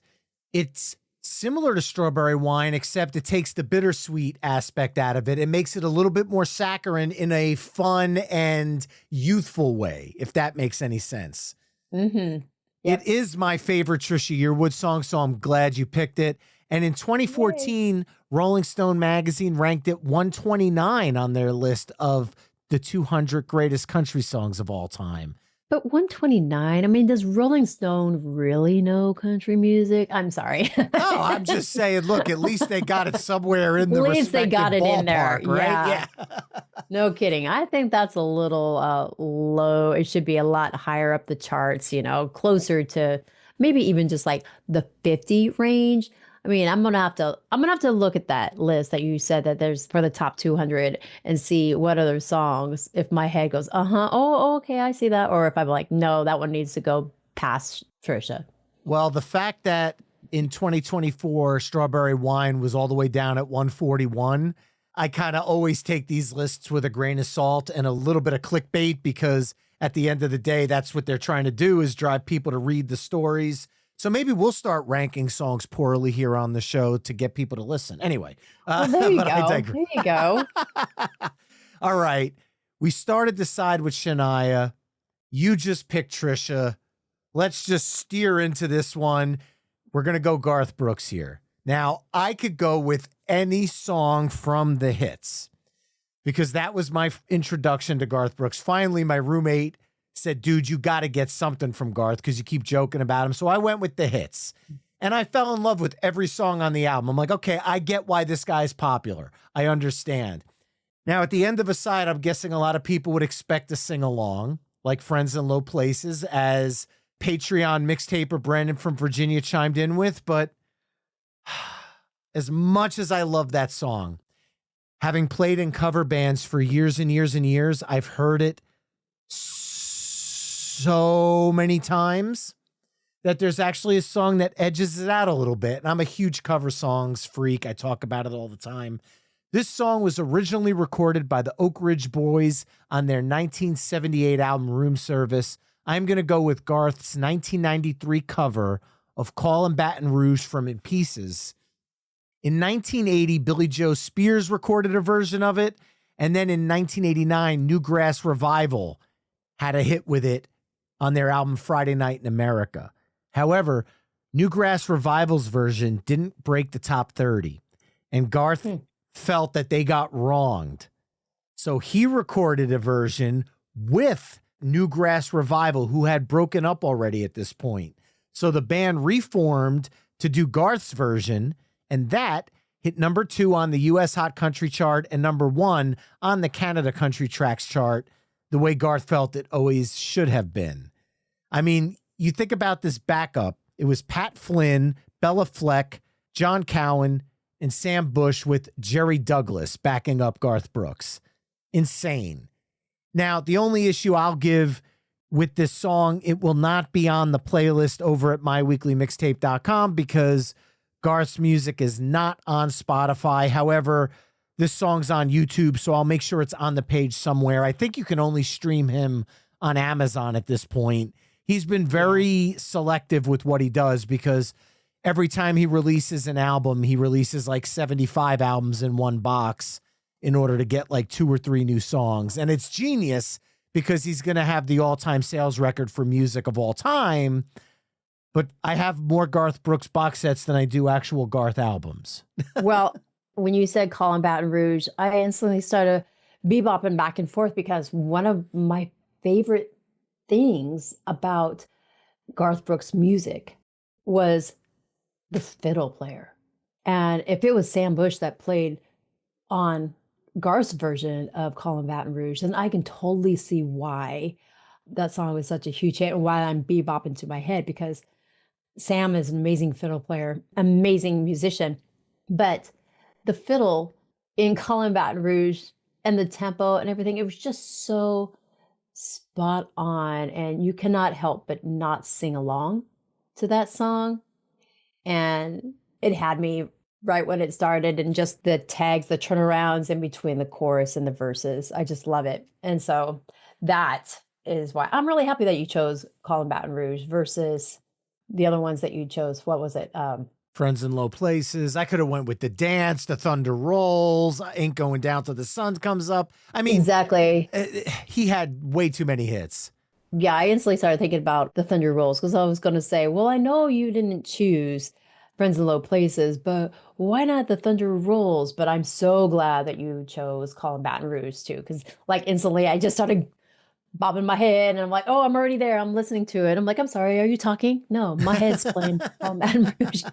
Speaker 1: it's similar to Strawberry Wine, except it takes the bittersweet aspect out of it. It makes it a little bit more saccharine in a fun and youthful way, if that makes any sense.
Speaker 2: Mm-hmm.
Speaker 1: Yep. It is my favorite Trisha Yearwood song, so I'm glad you picked it. And in 2014, Yay. Rolling Stone magazine ranked it 129 on their list of the 200 greatest country songs of all time.
Speaker 2: But 129, I mean, does Rolling Stone really know country music? I'm sorry.
Speaker 1: No, I'm just saying, look, at least they got it somewhere in the respective
Speaker 2: they got it
Speaker 1: ballpark,
Speaker 2: in there.
Speaker 1: right? Yeah.
Speaker 2: No kidding. I think that's a little low. It should be a lot higher up the charts, closer to maybe even just like the 50 range. I mean, I'm gonna have to look at that list that you said that there's for the top 200 and see what other songs. If my head goes, oh, okay, I see that, or if I'm like, no, that one needs to go past Trisha.
Speaker 1: Well, the fact that in 2024 Strawberry Wine was all the way down at 141, I kind of always take these lists with a grain of salt and a little bit of clickbait, because at the end of the day, that's what they're trying to do, is drive people to read the stories. So maybe we'll start ranking songs poorly here on the show to get people to listen. Anyway.
Speaker 2: Well, there you go. There you go.
Speaker 1: All right. We started the side with Shania. You just picked Trisha. Let's just steer into this one. We're going to go Garth Brooks here. Now, I could go with any song from the hits, because that was my introduction to Garth Brooks. Finally, my roommate said, dude, you got to get something from Garth because you keep joking about him. So I went with the hits, and I fell in love with every song on the album. I'm like, okay, I get why this guy's popular. I understand. Now, at the end of a side, I'm guessing a lot of people would expect to sing along, like Friends in Low Places, as Patreon mixtaper Brandon from Virginia chimed in with. But as much as I love that song, having played in cover bands for years and years and years, I've heard it so many times that there's actually a song that edges it out a little bit. And I'm a huge cover songs freak. I talk about it all the time. This song was originally recorded by the Oak Ridge Boys on their 1978 album Room Service. I'm going to go with Garth's 1993 cover of Callin' Baton Rouge from In Pieces. In 1980, Billy Joe Spears recorded a version of it. And then in 1989, Newgrass Revival had a hit with it on their album Friday Night in America. However, Newgrass Revival's version didn't break the top 30, and Garth felt that they got wronged. So he recorded a version with Newgrass Revival, who had broken up already at this point. So the band reformed to do Garth's version, and that hit number 2 on the U.S. Hot Country chart and number 1 on the Canada Country Tracks chart, the way Garth felt it always should have been. I mean, you think about this backup. It was Pat Flynn, Bella Fleck, John Cowan, and Sam Bush with Jerry Douglas backing up Garth Brooks. Insane. Now, the only issue I'll give with this song, it will not be on the playlist over at myweeklymixtape.com because Garth's music is not on Spotify. However, this song's on YouTube, so I'll make sure it's on the page somewhere. I think you can only stream him on Amazon at this point. He's been very selective with what he does because every time he releases an album, he releases like 75 albums in one box in order to get like 2 or 3 new songs. And it's genius because he's going to have the all-time sales record for music of all time. But I have more Garth Brooks box sets than I do actual Garth albums.
Speaker 2: Well, when you said Callin' Baton Rouge, I instantly started bebopping back and forth because one of my favorite things about Garth Brooks' music was the fiddle player. And if it was Sam Bush that played on Garth's version of Callin' Baton Rouge, then I can totally see why that song was such a huge hit and why I'm bebopping to my head, because Sam is an amazing fiddle player, amazing musician. But the fiddle in Callin' Baton Rouge and the tempo and everything, it was just so spot on. And you cannot help but not sing along to that song. And it had me right when it started, and just the tags, the turnarounds in between the chorus and the verses. I just love it. And so that is why I'm really happy that you chose Callin' Baton Rouge versus the other ones that you chose. What was it?
Speaker 1: Friends in Low Places. I could have went with The Dance, The Thunder Rolls, Ain't Going Down Till the Sun Comes Up. I mean,
Speaker 2: exactly.
Speaker 1: He had way too many hits.
Speaker 2: Yeah, I instantly started thinking about The Thunder Rolls because I was going to say, well, I know you didn't choose Friends in Low Places, but why not The Thunder Rolls? But I'm so glad that you chose Callin' Baton Rouge too, because like instantly I just started bobbing my head and I'm like, oh, I'm already there. I'm listening to it. I'm like, I'm sorry, are you talking? No, my head's playing Callin' Baton Rouge.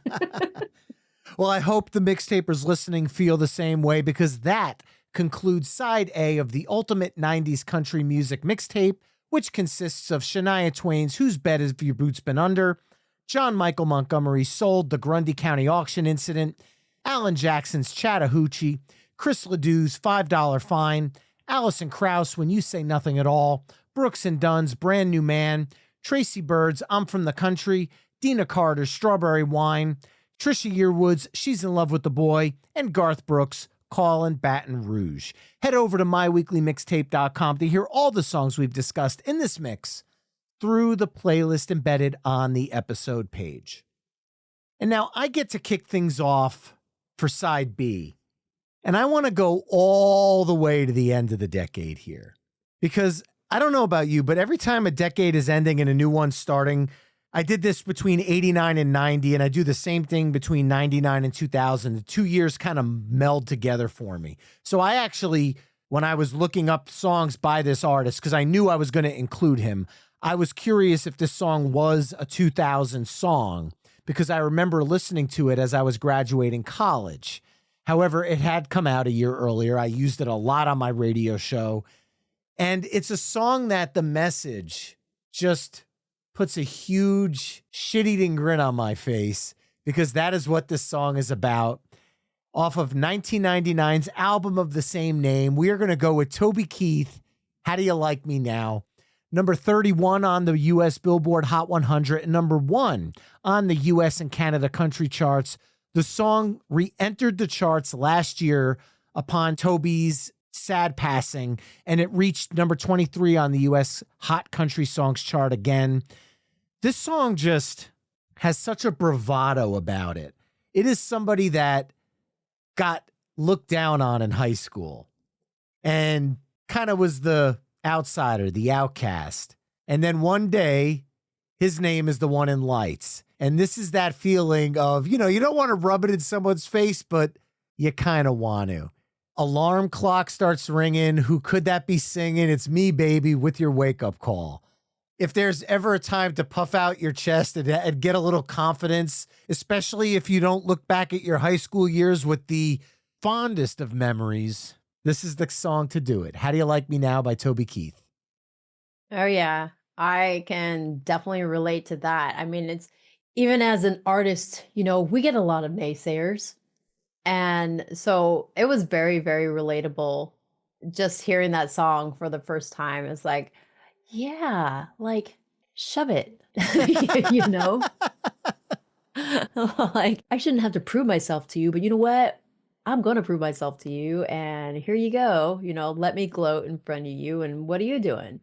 Speaker 1: Well, I hope the mixtapers listening feel the same way, because that concludes side A of the ultimate 90s country music mixtape, which consists of Shania Twain's Whose Bed Have Your Boots Been Under?, John Michael Montgomery Sold, the Grundy County Auction Incident, Alan Jackson's Chattahoochie, Chris LeDoux's $5 Fine, Alison Krauss, When You Say Nothing at All, Brooks and Dunn's Brand New Man, Tracy Byrd's I'm From the Country, Deana Carter's Strawberry Wine, Trisha Yearwood's She's in Love with the Boy, and Garth Brooks' Callin' Baton Rouge. Head over to myweeklymixtape.com to hear all the songs we've discussed in this mix through the playlist embedded on the episode page. And now I get to kick things off for side B. And I want to go all the way to the end of the decade here, because I don't know about you, but every time a decade is ending and a new one's starting, I did this between 89 and 90, and I do the same thing between 99 and 2000. The 2 years kind of meld together for me. So I actually, when I was looking up songs by this artist, because I knew I was going to include him, I was curious if this song was a 2000 song, because I remember listening to it as I was graduating college. However, it had come out a year earlier. I used it a lot on my radio show. And it's a song that the message just puts a huge shit-eating grin on my face, because that is what this song is about. Off of 1999's album of the same name, we are going to go with Toby Keith, How Do You Like Me Now? Number 31 on the U.S. Billboard Hot 100 and number 1 on the U.S. and Canada country charts. The song re-entered the charts last year upon Toby's sad passing, and it reached number 23 on the U.S. Hot Country Songs chart again. This song just has such a bravado about it. It is somebody that got looked down on in high school and kind of was the outsider, the outcast. And then one day, his name is the one in lights. And this is that feeling of, you don't want to rub it in someone's face, but you kind of want to. Alarm clock starts ringing. Who could that be singing? It's me, baby, with your wake-up call. If there's ever a time to puff out your chest and get a little confidence, especially if you don't look back at your high school years with the fondest of memories, this is the song to do it. How Do You Like Me Now by Toby Keith.
Speaker 2: Oh, yeah. I can definitely relate to that. I mean, even as an artist, we get a lot of naysayers. And so it was very, very relatable just hearing that song for the first time. It's like, yeah, like shove it, you know? Like, I shouldn't have to prove myself to you, but you know what? I'm going to prove myself to you. And here you go. Let me gloat in front of you. And what are you doing?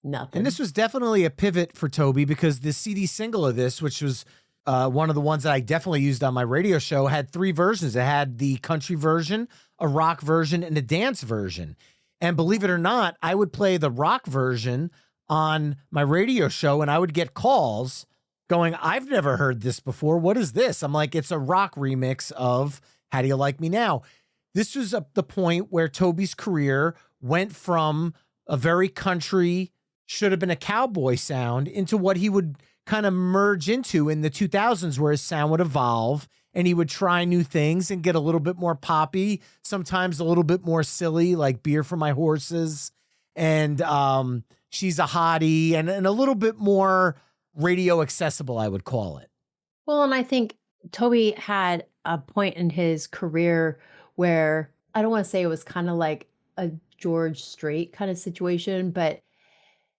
Speaker 1: And
Speaker 2: Nothing.
Speaker 1: this was definitely a pivot for Toby because the CD single of this, which was one of the ones that I definitely used on my radio show, had 3 versions. It had the country version, a rock version, and a dance version. And believe it or not, I would play the rock version on my radio show and I would get calls going, I've never heard this before. What is this? I'm like, it's a rock remix of How Do You Like Me Now? This was the point where Toby's career went from a very country, should have been a cowboy sound into what he would kind of merge into in the 2000s, where his sound would evolve and he would try new things and get a little bit more poppy, sometimes a little bit more silly, like Beer for My Horses and She's a Hottie, and a little bit more radio accessible, I would call it.
Speaker 2: Well, and I think Toby had a point in his career where I don't want to say it was kind of like a George Strait kind of situation, but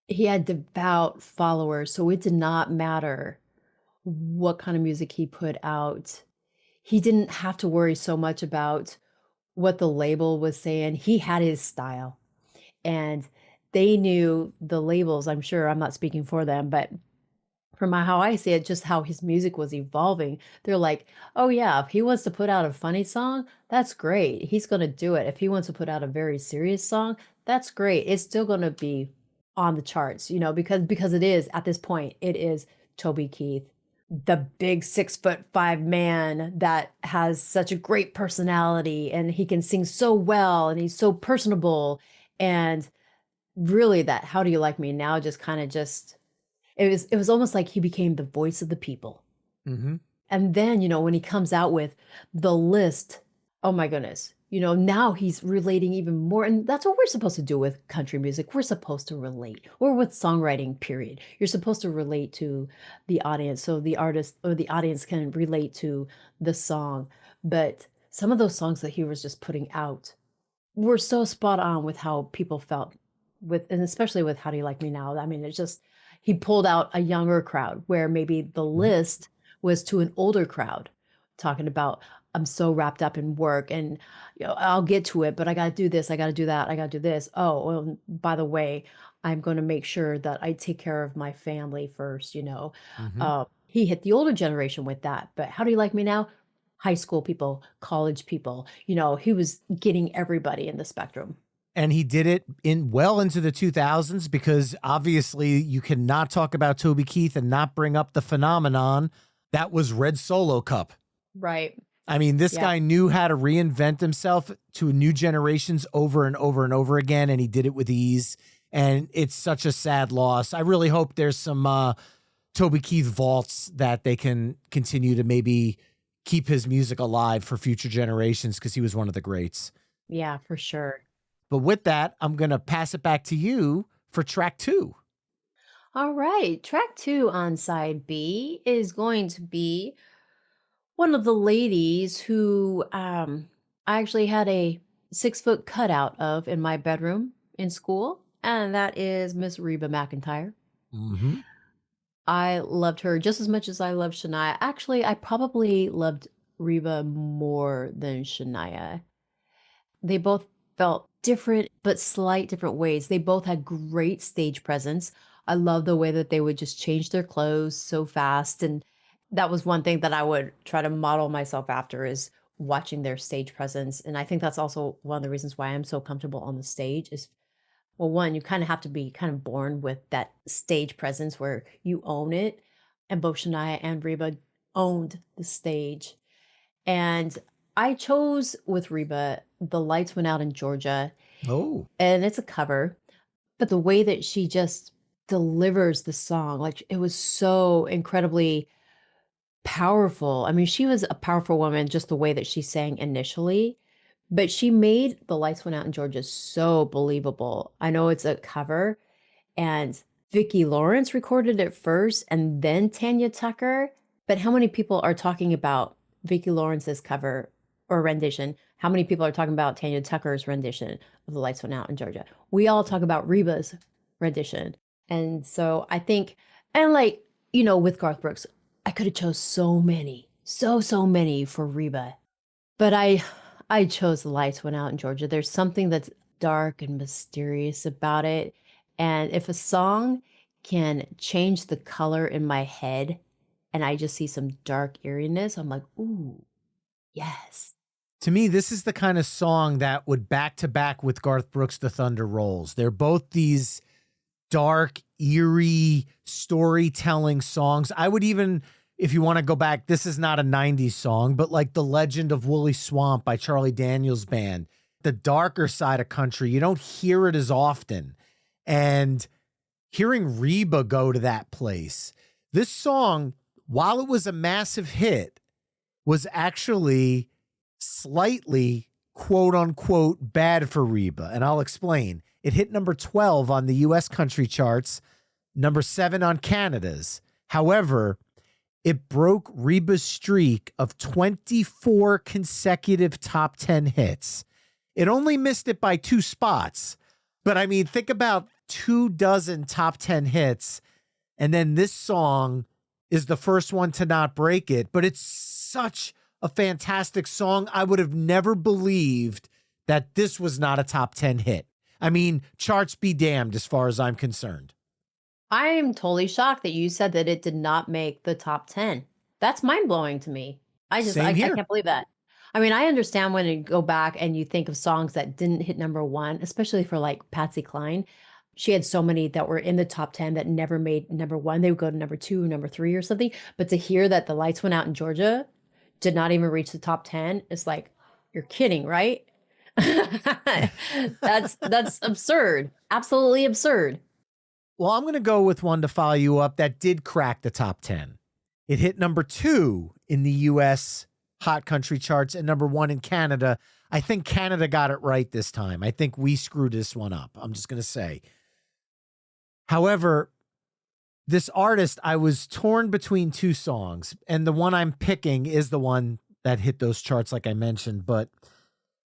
Speaker 2: he had devout followers. So it did not matter what kind of music he put out. He didn't have to worry so much about what the label was saying. He had his style, and they knew the labels. I'm sure I'm not speaking for them, but from how I see it, just how his music was evolving, they're like, oh yeah, if he wants to put out a funny song, that's great. He's going to do it. If he wants to put out a very serious song, that's great. It's still going to be on the charts, because it is at this point, it is Toby Keith, the big 6'5" man that has such a great personality, and he can sing so well, and he's so personable. And really, that How Do You Like Me Now just kind of just it was almost like he became the voice of the people.
Speaker 1: Mm-hmm.
Speaker 2: And then, when he comes out with the list, oh my goodness, now he's relating even more. And that's what we're supposed to do with country music. We're supposed to relate, or with songwriting, period. You're supposed to relate to the audience so the artist or the audience can relate to the song. But some of those songs that he was just putting out were so spot on with how people felt with, and especially with How Do You Like Me Now? I mean, it's just, he pulled out a younger crowd where maybe the list was to an older crowd, talking about, I'm so wrapped up in work and I'll get to it, but I got to do this, I got to do that, I got to do this. Oh, well, by the way, I'm going to make sure that I take care of my family first. He hit the older generation with that. But How Do You Like Me Now? High school people, college people, he was getting everybody in the spectrum.
Speaker 1: And he did it well into the 2000s, because obviously you cannot talk about Toby Keith and not bring up the phenomenon that was Red Solo Cup.
Speaker 2: Right.
Speaker 1: I mean, this guy knew how to reinvent himself to new generations over and over and over again, and he did it with ease. And it's such a sad loss. I really hope there's some Toby Keith vaults that they can continue to maybe keep his music alive for future generations, because he was one of the greats.
Speaker 2: Yeah, for sure.
Speaker 1: But with that, I'm going to pass it back to you for track 2.
Speaker 2: All right. Track 2 on side B is going to be one of the ladies who I actually had a 6-foot cutout of in my bedroom in school, and that is Miss Reba McEntire.
Speaker 1: Mm-hmm.
Speaker 2: I loved her just as much as I loved Shania. Actually, I probably loved Reba more than Shania. They both felt different, but slight different ways. They both had great stage presence. I love the way that they would just change their clothes so fast. And that was one thing that I would try to model myself after, is watching their stage presence. And I think that's also one of the reasons why I'm so comfortable on the stage is, well, one, you kind of have to be kind of born with that stage presence where you own it. And both Shania and Reba owned the stage. And I chose with Reba, The Lights Went Out in Georgia.
Speaker 1: Oh.
Speaker 2: And it's a cover, but the way that she just delivers the song, like, it was so incredibly powerful. I mean, she was a powerful woman, just the way that she sang initially, but she made The Lights Went Out in Georgia so believable. I know it's a cover, and Vicki Lawrence recorded it first, and then Tanya Tucker. But how many people are talking about Vicki Lawrence's cover or rendition? How many people are talking about Tanya Tucker's rendition of The Lights Went Out in Georgia? We all talk about Reba's rendition. And so I think, and like, with Garth Brooks, I could have chose so many, so many for Reba. But I chose The Lights Went Out in Georgia. There's something that's dark and mysterious about it. And if a song can change the color in my head and I just see some dark eeriness, I'm like, ooh, yes.
Speaker 1: To me, this is the kind of song that would back to back with Garth Brooks' The Thunder Rolls. They're both these dark, eerie storytelling songs. I would even, if you want to go back, this is not a 90s song, but like The Legend of Woolly Swamp by Charlie Daniels Band, the darker side of country, you don't hear it as often. And hearing Reba go to that place, this song, while it was a massive hit, was actually slightly, quote unquote, bad for Reba. And I'll explain. It hit number 12 on the US country charts, number 7 on Canada's. However, it broke Reba's streak of 24 consecutive top 10 hits. It only missed it by 2 spots. But I mean, think about 24 top 10 hits. And then this song is the first one to not break it. But it's such a fantastic song. I would have never believed that this was not a top 10 hit. I mean, charts be damned as far as I'm concerned.
Speaker 2: I am totally shocked that you said that it did not make the top 10. That's mind blowing to me. I can't believe that. I mean, I understand when you go back and you think of songs that didn't hit number 1, especially for like Patsy Cline. She had so many that were in the top 10 that never made number 1. They would go to number 2, number 3 or something. But to hear that The Lights Went Out in Georgia did not even reach the top 10, it's like, you're kidding, right? That's absurd. Absolutely absurd.
Speaker 1: Well, I'm going to go with one to follow you up that did crack the top 10. It hit number 2 in the US hot country charts and number 1 in Canada. I think Canada got it right this time. I think we screwed this one up. I'm just going to say. However, this artist, I was torn between 2 songs, and the one I'm picking is the one that hit those charts, like I mentioned. But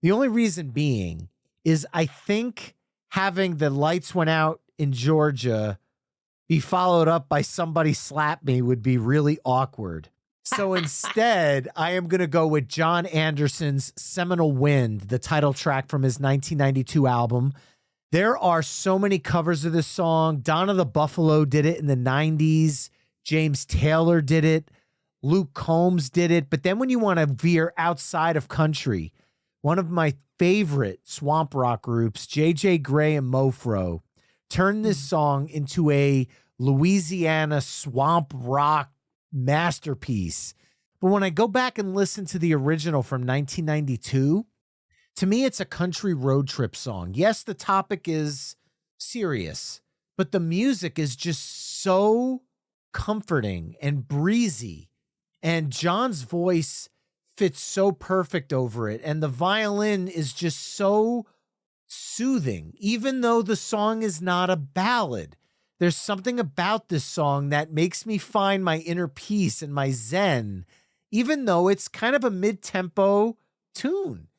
Speaker 1: the only reason being is I think having The Lights Went Out in Georgia be followed up by Somebody Slap Me would be really awkward. So instead, I am going to go with John Anderson's Seminole Wind, the title track from his 1992 album. There are so many covers of this song. Donna the Buffalo did it in the 90s. James Taylor did it. Luke Combs did it. But then when you want to veer outside of country, one of my favorite swamp rock groups, J.J. Grey and Mofro, turned this song into a Louisiana swamp rock masterpiece. But when I go back and listen to the original from 1992, to me, it's a country road trip song. Yes, the topic is serious, but the music is just so comforting and breezy. And John's voice fits so perfect over it. And the violin is just so soothing, even though the song is not a ballad. There's something about this song that makes me find my inner peace and my zen, even though it's kind of a mid-tempo tune.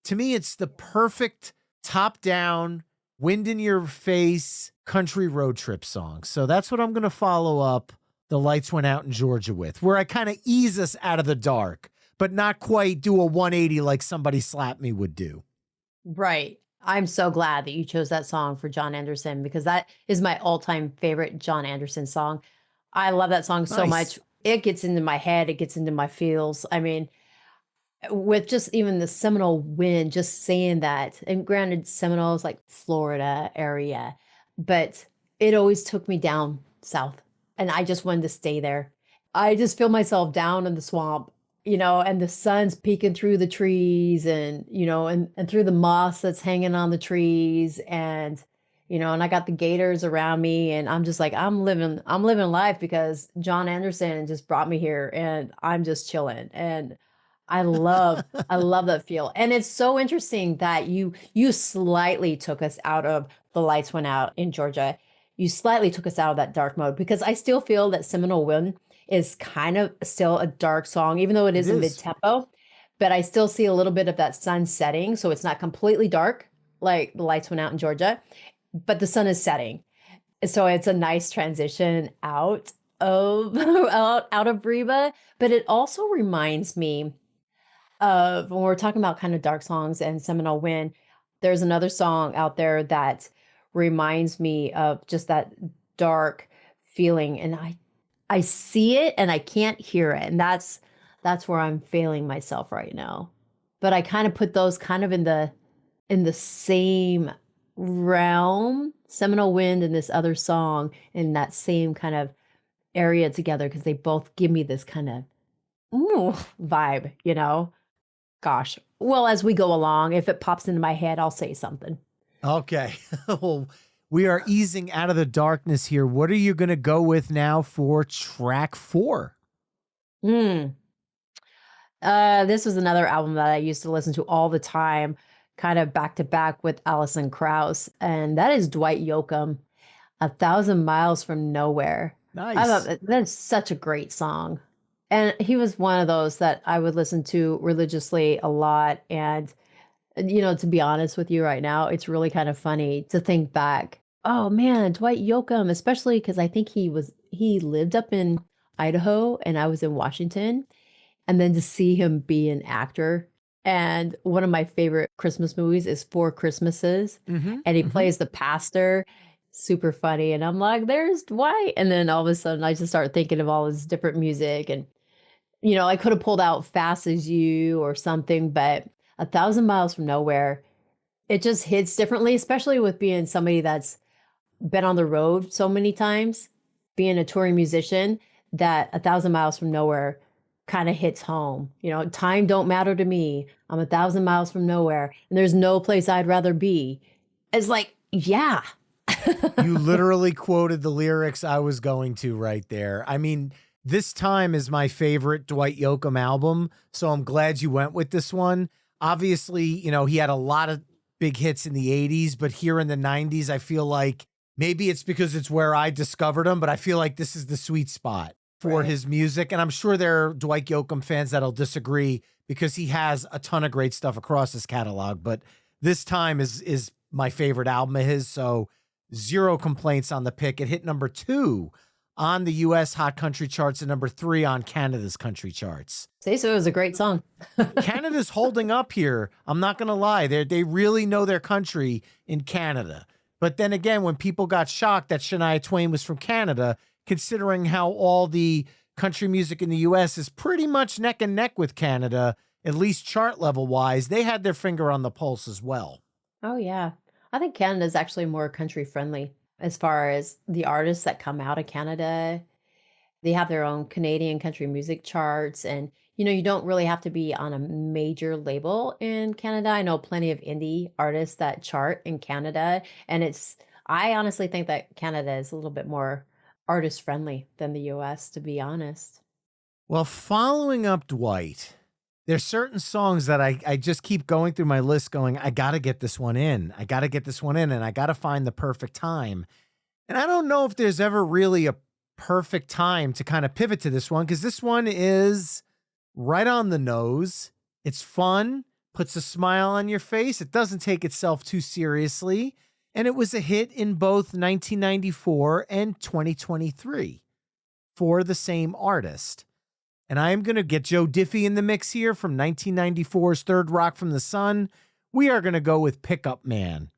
Speaker 1: To me, it's the perfect top-down, wind-in-your-face country road trip song. So that's what I'm going to follow up The Lights Went Out in Georgia with, where I kind of ease us out of the dark, but not quite do a 180 like Somebody Slap Me would do.
Speaker 2: Right. I'm so glad that you chose that song for John Anderson because that is my all-time favorite John Anderson song. I love that song so much. It gets into my head. It gets into my feels. I mean, with just even the Seminole Wind, just saying that, and granted, Seminole is like Florida area, but it always took me down south and I just wanted to stay there. I just feel myself down in the swamp, and the sun's peeking through the trees and, and through the moss that's hanging on the trees and, and I got the gators around me and I'm just like, I'm living life because John Anderson just brought me here and I'm just chilling. And I love that feel. And it's so interesting that you slightly took us out of The Lights Went Out in Georgia. You slightly took us out of that dark mode because I still feel that Seminole Wind is kind of still a dark song, even though it
Speaker 1: It
Speaker 2: is a
Speaker 1: is.
Speaker 2: mid-tempo, but I still see a little bit of that sun setting. So it's not completely dark, like the lights went out in Georgia, but the sun is setting. So it's a nice transition out of out of Reba, but it also reminds me of when we're talking about kind of dark songs and Seminole Wind, there's another song out there that reminds me of just that dark feeling. And I see it and I can't hear it. And that's where I'm failing myself right now. But I kind of put those kind of in the same realm, Seminole Wind and this other song in that same kind of area together because they both give me this kind of ooh, vibe, you know? Gosh. Well, as we go along, if it pops into my head, I'll say something.
Speaker 1: Okay. Well, we are easing out of the darkness here. What are you going to go with now for track 4?
Speaker 2: Mm. This was another album that I used to listen to all the time, kind of back to back with Alison Krauss, and that is Dwight Yokum, A Thousand Miles from Nowhere. I
Speaker 1: Nice.
Speaker 2: thought that's such a great song. And he was one of those that I would listen to religiously a lot. And, to be honest with you right now, it's really kind of funny to think back. Oh man, Dwight Yoakam, especially because I think he lived up in Idaho and I was in Washington. And then to see him be an actor. And one of my favorite Christmas movies is Four Christmases.
Speaker 1: Mm-hmm.
Speaker 2: And he
Speaker 1: Mm-hmm.
Speaker 2: plays the pastor. Super funny. And I'm like, there's Dwight. And then all of a sudden I just start thinking of all his different music. And, I could have pulled out Fast as You or something, but A Thousand Miles from Nowhere, it just hits differently, especially with being somebody that's been on the road so many times, being a touring musician, that A Thousand Miles from Nowhere kind of hits home. Time don't matter to me. I'm 1,000 miles from nowhere, and there's no place I'd rather be. It's like, yeah.
Speaker 1: You literally quoted the lyrics I was going to right there. I mean, This Time is my favorite Dwight Yoakam album, so I'm glad you went with this one. Obviously, he had a lot of big hits in the 80s, but here in the 90s, I feel like maybe it's because it's where I discovered him, but I feel like this is the sweet spot for his music. And I'm sure there are Dwight Yoakam fans that'll disagree because he has a ton of great stuff across his catalog, but This Time is my favorite album of his, so zero complaints on the pick. It hit number 2 on the U.S. Hot Country charts and number 3 on Canada's country charts.
Speaker 2: Say so, it was a great song.
Speaker 1: Canada's holding up here. I'm not going to lie. They really know their country in Canada. But then again, when people got shocked that Shania Twain was from Canada, considering how all the country music in the U.S. is pretty much neck and neck with Canada, at least chart level wise, they had their finger on the pulse as well.
Speaker 2: Oh, yeah. I think Canada is actually more country friendly as far as the artists that come out of Canada. They have their own Canadian country music charts. And, you don't really have to be on a major label in Canada. I know plenty of indie artists that chart in Canada. And I honestly think that Canada is a little bit more artist friendly than the US, to be honest.
Speaker 1: Well, following up Dwight, there's certain songs that I just keep going through my list going, I got to get this one in. I got to get this one in, and I got to find the perfect time. And I don't know if there's ever really a perfect time to kind of pivot to this one, because this one is right on the nose. It's fun, puts a smile on your face. It doesn't take itself too seriously. And it was a hit in both 1994 and 2023 for the same artist. And I am going to get Joe Diffie in the mix here from 1994's Third Rock from the Sun. We are going to go with Pickup Man.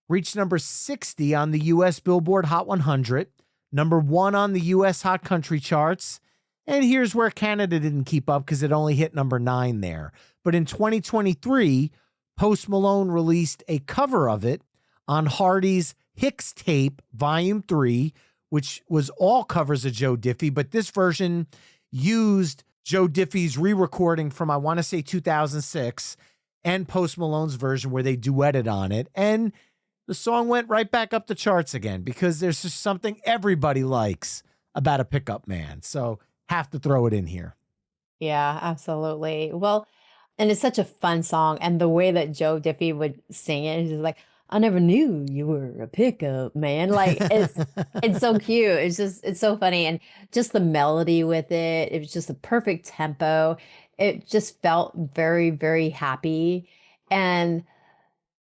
Speaker 1: Reached number 60 on the U.S. Billboard Hot 100, number 1 on the U.S. Hot Country charts. And here's where Canada didn't keep up because it only hit number 9 there. But in 2023, Post Malone released a cover of it on Hardy's Hicks Tape Volume 3, which was all covers of Joe Diffie, but this version used Joe Diffie's re-recording from, I want to say 2006, and Post Malone's version where they duetted on it. And the song went right back up the charts again because there's just something everybody likes about a pickup man. So have to throw it in here.
Speaker 2: Yeah, absolutely. Well, and it's such a fun song. And the way that Joe Diffie would sing it is just like, I never knew you were a pickup man. Like it's so cute. It's so funny. And just the melody with it, it was just a perfect tempo. It just felt very, very happy. And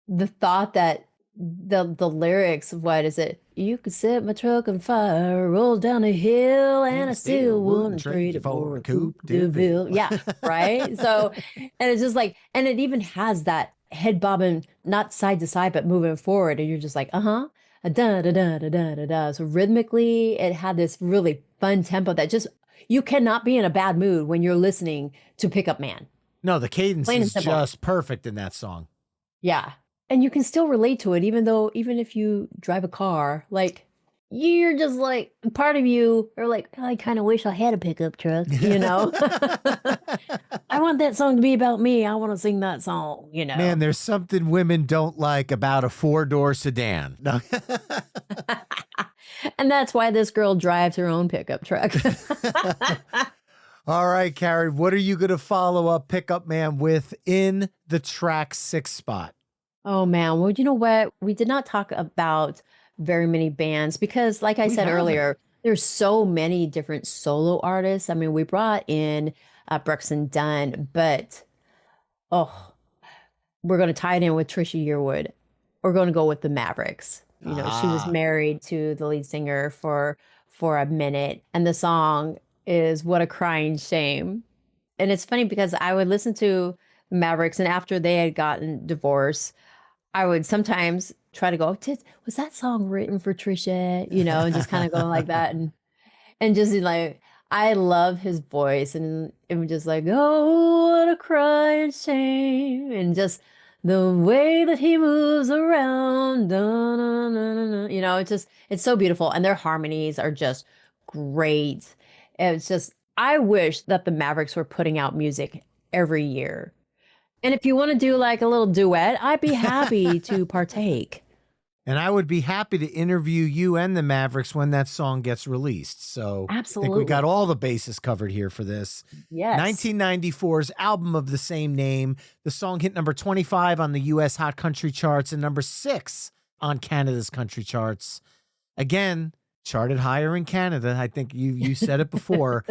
Speaker 2: the thought that the lyrics, what is it? You could set my truck on fire, roll down a hill, and I still wouldn't trade it for a coupe de ville. Yeah, right. So, and it's just like, and it even has that head bobbing, not side to side, but moving forward, and you're just like, uh-huh, da da da da da da da. So rhythmically, it had this really fun tempo that just you cannot be in a bad mood when you're listening to Pickup Man.
Speaker 1: No, the cadence
Speaker 2: Plain and
Speaker 1: is
Speaker 2: simple.
Speaker 1: just perfect in that song.
Speaker 2: Yeah. And you can still relate to it, even if you drive a car, like you're just like part of you are like, "Oh, I kind of wish I had a pickup truck, you know? I want that song to be about me. I want to sing that song, you know."
Speaker 1: Man, there's something women don't like about a 4-door sedan. No.
Speaker 2: And that's why this girl drives her own pickup truck.
Speaker 1: All right, Carrie, what are you going to follow up Pickup Man with in the track 6 spot?
Speaker 2: Oh man, well, you know what? We did not talk about very many bands because, like I said earlier, there's so many different solo artists. I mean, we brought in Brooks and Dunn, but oh, we're going to tie it in with Trisha Yearwood. We're going to go with the Mavericks. You know, she was married to the lead singer for a minute, and the song is "What a Crying Shame." And it's funny because I would listen to Mavericks, and after they had gotten divorced, I would sometimes try to go, was that song written for Trisha? You know, and just kind of going like that. And just like, I love his voice. And it was just like, oh, what a crying shame. And just the way that he moves around. Dun, dun, dun, dun, dun. You know, it's so beautiful. And their harmonies are just great. It's just, I wish that the Mavericks were putting out music every year. And if you want to do like a little duet, I'd be happy to partake.
Speaker 1: And I would be happy to interview you and the Mavericks when that song gets released. So
Speaker 2: Absolutely.
Speaker 1: I think we got all the bases covered here for this.
Speaker 2: Yes.
Speaker 1: 1994's album of the same name. The song hit number 25 on the U.S. Hot Country charts and number 6 on Canada's country charts. Again, charted higher in Canada. I think you said it before.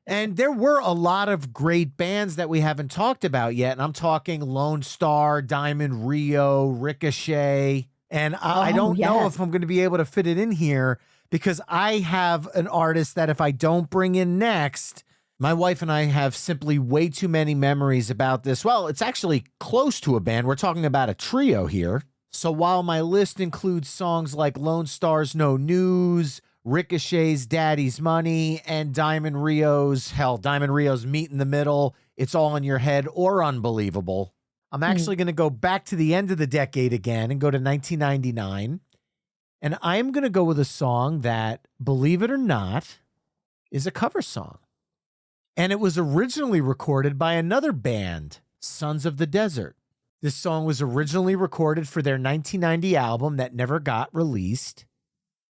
Speaker 1: And there were a lot of great bands that we haven't talked about yet. And I'm talking Lone Star, Diamond Rio, Ricochet. And I don't know if I'm going to be able to fit it in here because I have an artist that if I don't bring in next, my wife and I have simply way too many memories about this. Well, it's actually close to a band. We're talking about a trio here. So while my list includes songs like Lone Star's No News, Ricochet's Daddy's Money, and Diamond Rio's Meet in the Middle, It's All in Your Head, or Unbelievable, I'm actually going to go back to the end of the decade again and go to 1999. And I'm going to go with a song that, believe it or not, is a cover song. And it was originally recorded by another band, Sons of the Desert. This song was originally recorded for their 1990 album that never got released.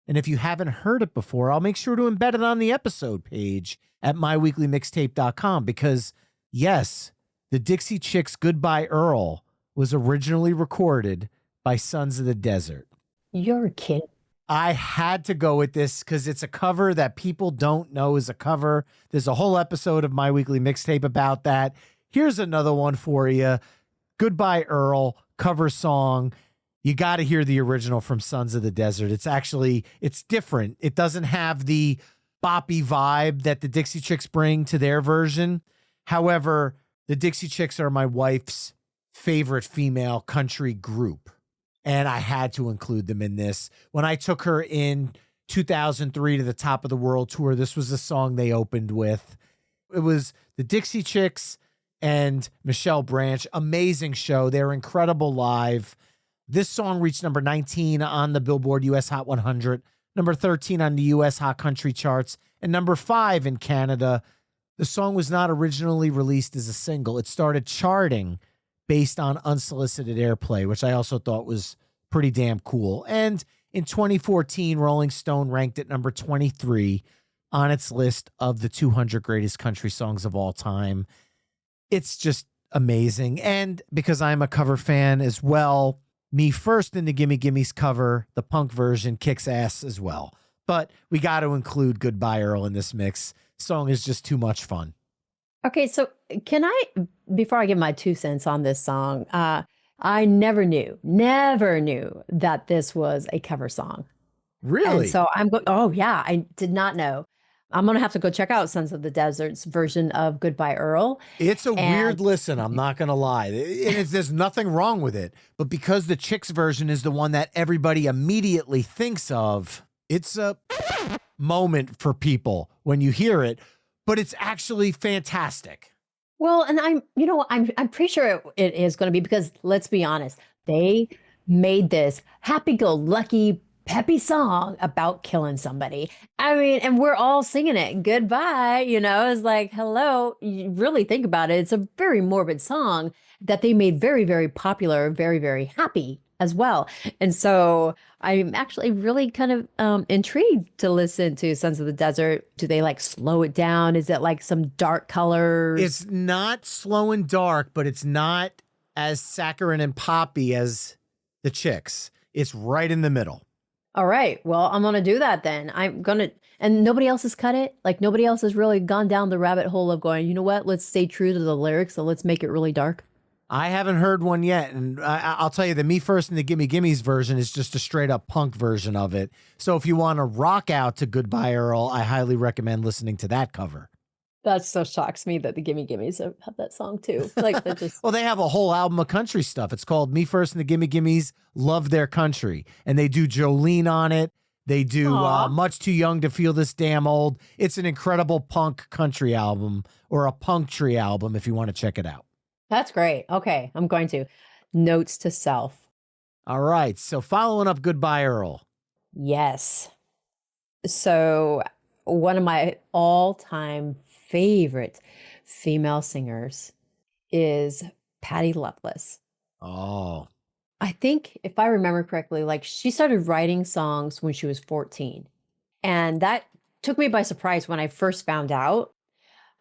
Speaker 1: And if you haven't heard it before, I'll make sure to embed it on the episode page at myweeklymixtape.com because, yes, the Dixie Chicks' Goodbye Earl was originally recorded by Sons of the Desert.
Speaker 2: You're a kid.
Speaker 1: I had to go with this because it's a cover that people don't know is a cover. There's a whole episode of My Weekly Mixtape about that. Here's another one for you. Goodbye Earl, cover song. You got to hear the original from Sons of the Desert. It's different. It doesn't have the boppy vibe that the Dixie Chicks bring to their version. However, the Dixie Chicks are my wife's favorite female country group. And I had to include them in this. When I took her in 2003 to the Top of the World tour, this was the song they opened with. It was the Dixie Chicks and Michelle Branch. Amazing show. They're incredible live. This song reached number 19 on the Billboard US Hot 100, number 13 on the US Hot Country charts, and number 5 in Canada. The song was not originally released as a single. It started charting based on unsolicited airplay, which I also thought was pretty damn cool. And in 2014, Rolling Stone ranked it number 23 on its list of the 200 greatest country songs of all time. It's just amazing. And because I'm a cover fan as well, Me First in the Gimme Gimme's cover, the punk version, kicks ass as well. But we got to include Goodbye Earl in this mix. Song is just too much fun.
Speaker 2: Okay, so can I, before I give my 2 cents on this song, I never knew that this was a cover song.
Speaker 1: Really?
Speaker 2: And so I'm going, oh yeah, I did not know. I'm going to have to go check out Sons of the Desert's version of Goodbye Earl.
Speaker 1: It's a weird listen, I'm not going to lie. There's nothing wrong with it. But because the Chicks version is the one that everybody immediately thinks of, it's a moment for people when you hear it. But it's actually fantastic.
Speaker 2: Well, and I'm pretty sure it is going to be, because let's be honest, they made this happy-go-lucky, peppy song about killing somebody. I mean, and we're all singing it. Goodbye, it's like, hello. You really think about it. It's a very morbid song that they made very, very popular, very, very happy as well. And so I'm actually really kind of intrigued to listen to Sons of the Desert. Do they like slow it down? Is it like some dark colors?
Speaker 1: It's not slow and dark, but it's not as saccharine and poppy as the Chicks. It's right in the middle.
Speaker 2: All right. Well, I'm going to do that then. And nobody else has cut it. Like nobody else has really gone down the rabbit hole of going, you know what? Let's stay true to the lyrics. So let's make it really dark.
Speaker 1: I haven't heard one yet. And I'll tell you, the Me First and the Gimme Gimme's version is just a straight up punk version of it. So if you want to rock out to Goodbye Earl, I highly recommend listening to that cover.
Speaker 2: That so shocks me that the Gimme Gimmes have that song too. Like that just
Speaker 1: Well, they have a whole album of country stuff. It's called Me First and the Gimme Gimme's Love Their Country. And they do Jolene on it. They do Much Too Young to Feel This Damn Old. It's an incredible punk country album, or a punktree album if you want to check it out.
Speaker 2: That's great. Okay, I'm going to. Notes to self.
Speaker 1: All right. So following up Goodbye Earl.
Speaker 2: Yes. So one of my all-time favorite female singers is Patty Loveless.
Speaker 1: Oh.
Speaker 2: I think, if I remember correctly, like she started writing songs when she was 14. And that took me by surprise when I first found out.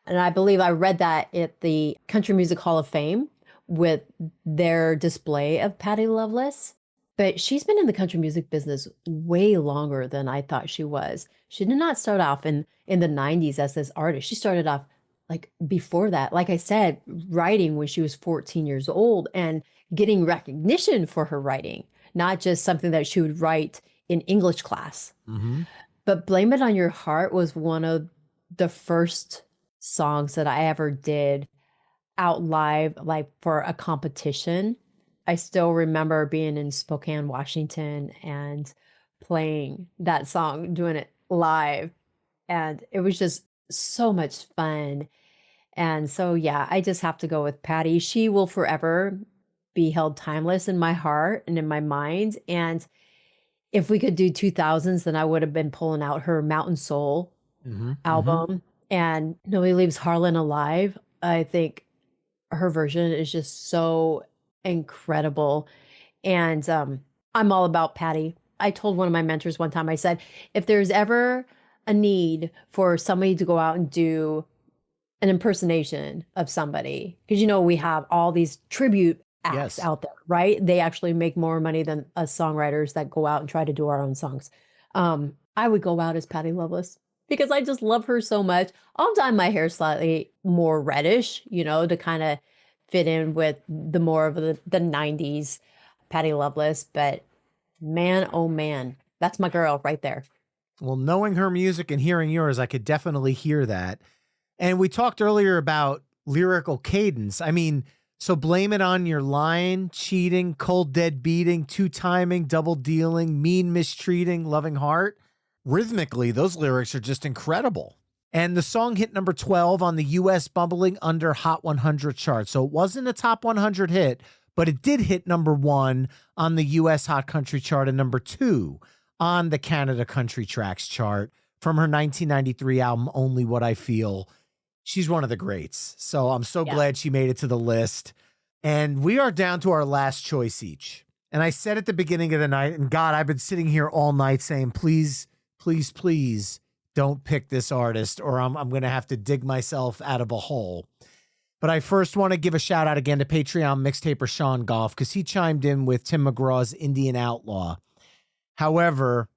Speaker 2: And I believe I read that at the Country Music Hall of Fame with their display of Patty Loveless. But she's been in the country music business way longer than I thought she was. She did not start off in the 90s as this artist. She started off like before that, like I said, writing when she was 14 years old and getting recognition for her writing, not just something that she would write in English class.
Speaker 1: Mm-hmm.
Speaker 2: But Blame It on Your Heart was one of the first songs that I ever did out live, like for a competition. I still remember being in Spokane, Washington, and playing that song, doing it live. And it was just so much fun. And so, yeah, I just have to go with Patty. She will forever be held timeless in my heart and in my mind. And if we could do 2000s, then I would have been pulling out her Mountain Soul album. And Nobody Leaves Harlan Alive. I think her version is just so incredible. And I'm all about Patty. I told one of my mentors one time, I said, if there's ever a need for somebody to go out and do an impersonation of somebody, because we have all these tribute acts out there, right? They actually make more money than us songwriters that go out and try to do our own songs. I would go out as Patty Loveless because I just love her so much. I'll dye my hair slightly more reddish, to kind of fit in with the more of the 90s Patty Loveless. But man, oh man, that's my girl right there.
Speaker 1: Well, knowing her music and hearing yours, I could definitely hear that. And we talked earlier about lyrical cadence. I mean, so Blame It on Your Line, Cheating, Cold Dead Beating, Two Timing, Double Dealing, Mean Mistreating, Loving Heart. Rhythmically, those lyrics are just incredible. And the song hit number 12 on the U.S. Bubbling Under Hot 100 chart. So it wasn't a top 100 hit, but it did hit number 1 on the U.S. Hot Country chart and number 2 on the Canada Country Tracks chart from her 1993 album, Only What I Feel. She's one of the greats. So I'm so glad she made it to the list. And we are down to our last choice each. And I said at the beginning of the night, and God, I've been sitting here all night saying, please, please, please don't pick this artist or I'm going to have to dig myself out of a hole. But I first want to give a shout out again to Patreon mixtaper Sean Golf because he chimed in with Tim McGraw's Indian Outlaw. However,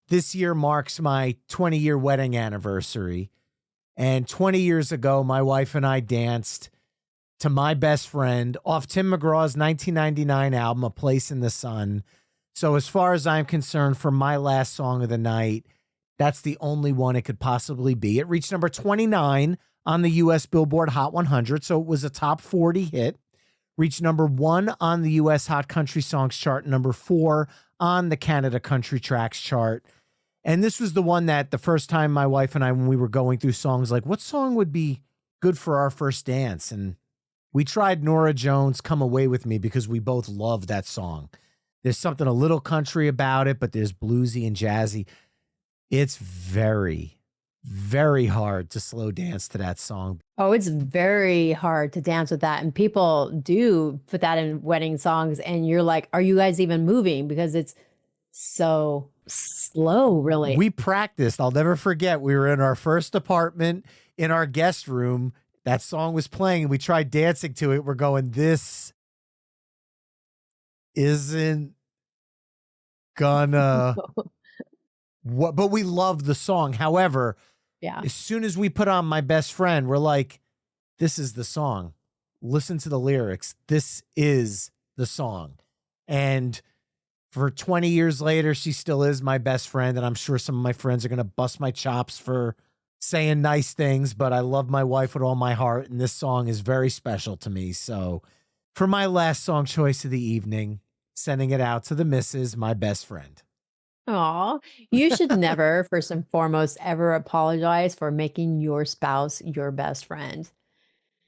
Speaker 1: this year marks my 20-year wedding anniversary. And 20 years ago, my wife and I danced to My Best Friend off Tim McGraw's 1999 album, A Place in the Sun. So as far as I'm concerned, for my last song of the night, that's the only one it could possibly be. It reached number 29 on the U.S. Billboard Hot 100, so it was a top 40 hit. Reached number 1 on the U.S. Hot Country Songs chart, number 4 on the Canada Country Tracks chart. And this was the one that the first time my wife and I, when we were going through songs, like, what song would be good for our first dance? And we tried Norah Jones' Come Away With Me because we both love that song. There's something a little country about it, but there's bluesy and jazzy. It's very, very hard to slow dance to that song.
Speaker 2: Oh, it's very hard to dance with that. And people do put that in wedding songs. And you're like, are you guys even moving? Because it's so slow, really.
Speaker 1: We practiced. I'll never forget. We were in our first apartment in our guest room. That song was playing. And we tried dancing to it. We're going, this isn't gonna... What? But we loved the song. However, as soon as we put on My Best Friend, we're like, this is the song. Listen to the lyrics. This is the song. And for 20 years later, she still is my best friend. And I'm sure some of my friends are going to bust my chops for saying nice things, but I love my wife with all my heart. And this song is very special to me. So for my last song choice of the evening, sending it out to the missus, my best friend.
Speaker 2: Aw, you should never, first and foremost, ever apologize for making your spouse your best friend.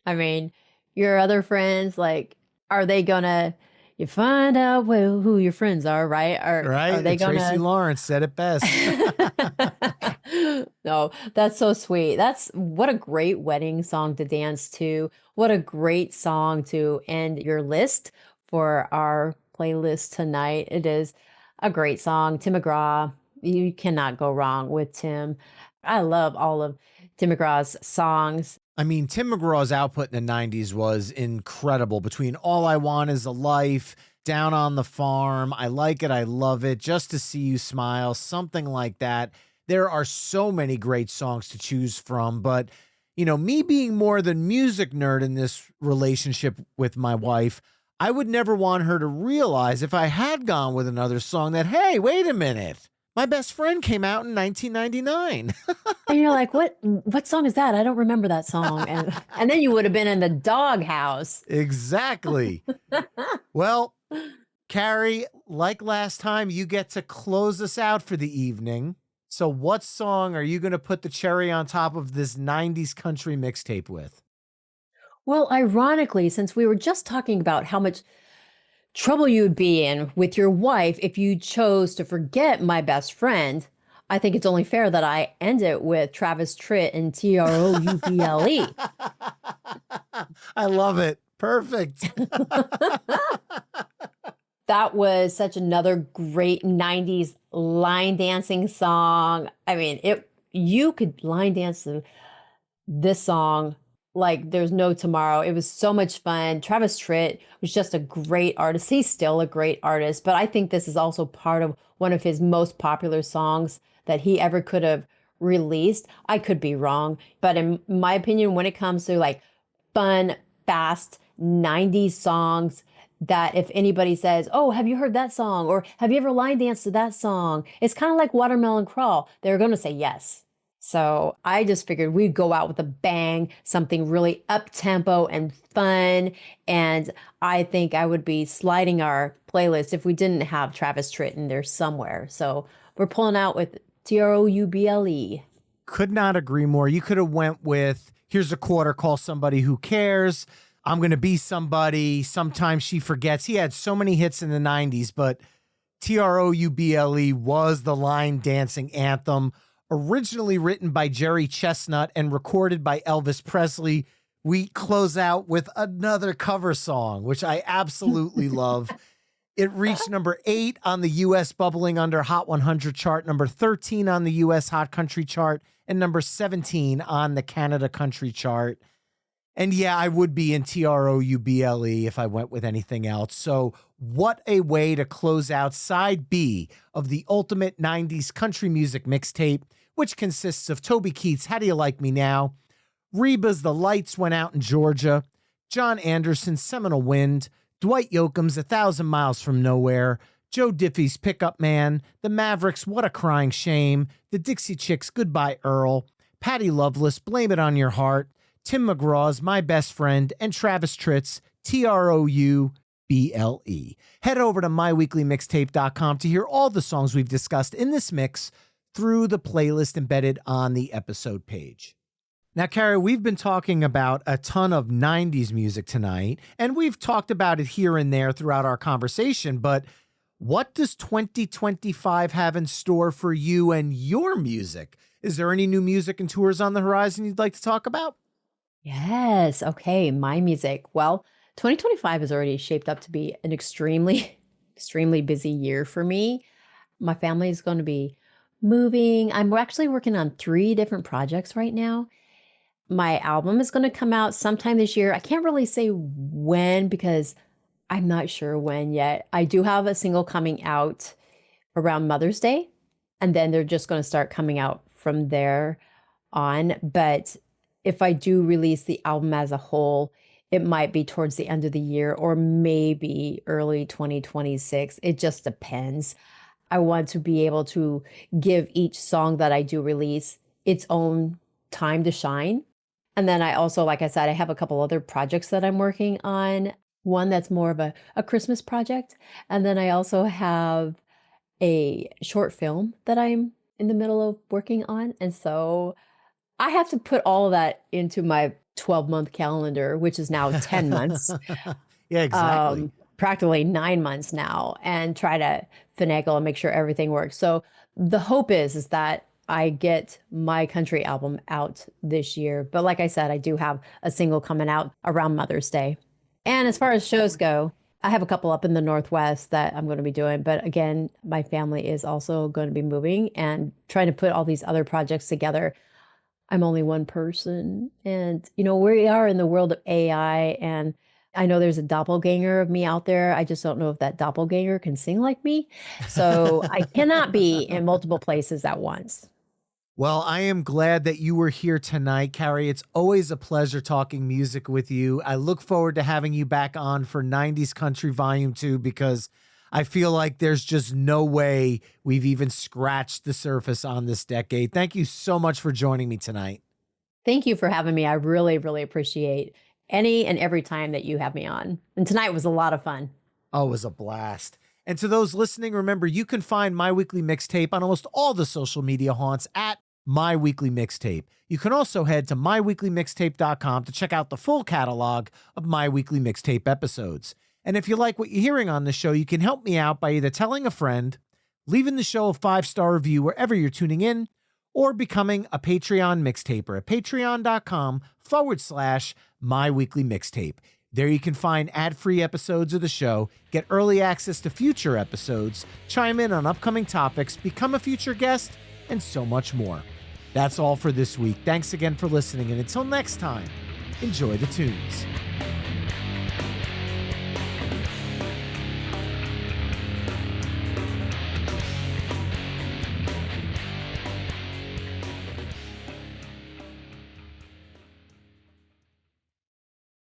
Speaker 2: I mean, your other friends, like, are they gonna, you find out who your friends are, right? Are they gonna...
Speaker 1: Tracy Lawrence said it best.
Speaker 2: No, that's so sweet. That's what a great wedding song to dance to. What a great song to end your list for our playlist tonight. It is a great song. Tim McGraw, you cannot go wrong with Tim. I love all of Tim McGraw's songs.
Speaker 1: I mean, Tim McGraw's output in the 90s was incredible. Between All I Want Is a Life, Down on the Farm, I Like It, I Love It, Just to See You Smile, something like that. There are so many great songs to choose from. But, you know, me being more the music nerd in this relationship with my wife, I would never want her to realize if I had gone with another song that, hey, wait a minute, My Best Friend came out in 1999.
Speaker 2: And you're like, what song is that? I don't remember that song. And then you would have been in the doghouse.
Speaker 1: Exactly. Well, Carrie, like last time, you get to close us out for the evening. So what song are you going to put the cherry on top of this 90s country mixtape with?
Speaker 2: Well, ironically, since we were just talking about how much trouble you'd be in with your wife if you chose to forget My Best Friend, I think it's only fair that I end it with Travis Tritt and Trouble.
Speaker 1: I love it. Perfect.
Speaker 2: That was such another great 90s line dancing song. I mean, you could line dance to this song like there's no tomorrow. It was so much fun. Travis Tritt was just a great artist. He's still a great artist, but I think this is also part of one of his most popular songs that he ever could have released. I could be wrong, but in my opinion, when it comes to like fun, fast 90s songs, that if anybody says, oh, have you heard that song? Or have you ever line danced to that song? It's kind of like Watermelon Crawl. They're going to say yes. So I just figured we'd go out with a bang, something really up-tempo and fun. And I think I would be sliding our playlist if we didn't have Travis Tritt in there somewhere. So we're pulling out with Trouble.
Speaker 1: Could not agree more. You could have went with Here's a Quarter, Call Somebody Who Cares, I'm Gonna Be Somebody, Sometimes She Forgets. He had so many hits in the 90s, but Trouble was the line dancing anthem. Originally written by Jerry Chestnut and recorded by Elvis Presley, we close out with another cover song, which I absolutely love. It reached number 8 on the U.S. Bubbling Under Hot 100 chart, number 13 on the U.S. Hot Country chart, and number 17 on the Canada Country chart. And yeah, I would be in Trouble if I went with anything else. So what a way to close out side B of the ultimate 90s country music mixtape, which consists of Toby Keith's How Do You Like Me Now, Reba's The Lights Went Out in Georgia, John Anderson's Seminole Wind, Dwight Yokum's 1,000 Miles from Nowhere, Joe Diffie's Pickup Man, the Mavericks' What a Crying Shame, the Dixie Chicks' Goodbye Earl, Patty Loveless' Blame It on Your Heart, Tim McGraw's My Best Friend, and Travis Tritt's Trouble. Head over to myweeklymixtape.com to hear all the songs we've discussed in this mix through the playlist embedded on the episode page. Now, Carrie, we've been talking about a ton of 90s music tonight, and we've talked about it here and there throughout our conversation, but what does 2025 have in store for you and your music? Is there any new music and tours on the horizon you'd like to talk about?
Speaker 2: Yes. Okay. My music. Well, 2025 is already shaped up to be an extremely, extremely busy year for me. My family is going to be moving. I'm actually working on 3 different projects right now. My album is going to come out sometime this year. I can't really say when because I'm not sure when yet. I do have a single coming out around Mother's Day, and then they're just going to start coming out from there on. But if I do release the album as a whole, it might be towards the end of the year or maybe early 2026. It just depends. I want to be able to give each song that I do release its own time to shine. And then I also, like I said, I have a couple other projects that I'm working on. One that's more of a Christmas project. And then I also have a short film that I'm in the middle of working on. And so I have to put all of that into my 12-month calendar, which is now 10 months.
Speaker 1: Yeah, exactly.
Speaker 2: Practically 9 months now, and try to finagle and make sure everything works. So the hope is that I get my country album out this year. But like I said, I do have a single coming out around Mother's Day. And as far as shows go, I have a couple up in the Northwest that I'm going to be doing. But again, my family is also going to be moving and trying to put all these other projects together. I'm only one person. And, we are in the world of AI. And I know there's a doppelganger of me out there. I just don't know if that doppelganger can sing like me. So I cannot be in multiple places at once.
Speaker 1: Well, I am glad that you were here tonight, Carrie. It's always a pleasure talking music with you. I look forward to having you back on for 90s Country Volume 2 because I feel like there's just no way we've even scratched the surface on this decade. Thank you so much for joining me tonight.
Speaker 2: Thank you for having me. I really, really appreciate any and every time that you have me on. And tonight was a lot of fun.
Speaker 1: Oh, it was a blast. And to those listening, remember, you can find My Weekly Mixtape on almost all the social media haunts at My Weekly Mixtape. You can also head to myweeklymixtape.com to check out the full catalog of My Weekly Mixtape episodes. And if you like what you're hearing on the show, you can help me out by either telling a friend, leaving the show a 5-star review wherever you're tuning in, or becoming a Patreon mixtaper at patreon.com/My Weekly Mixtape. There you can find ad-free episodes of the show, get early access to future episodes, chime in on upcoming topics, become a future guest, and so much more. That's all for this week. Thanks again for listening, and until next time, enjoy the tunes.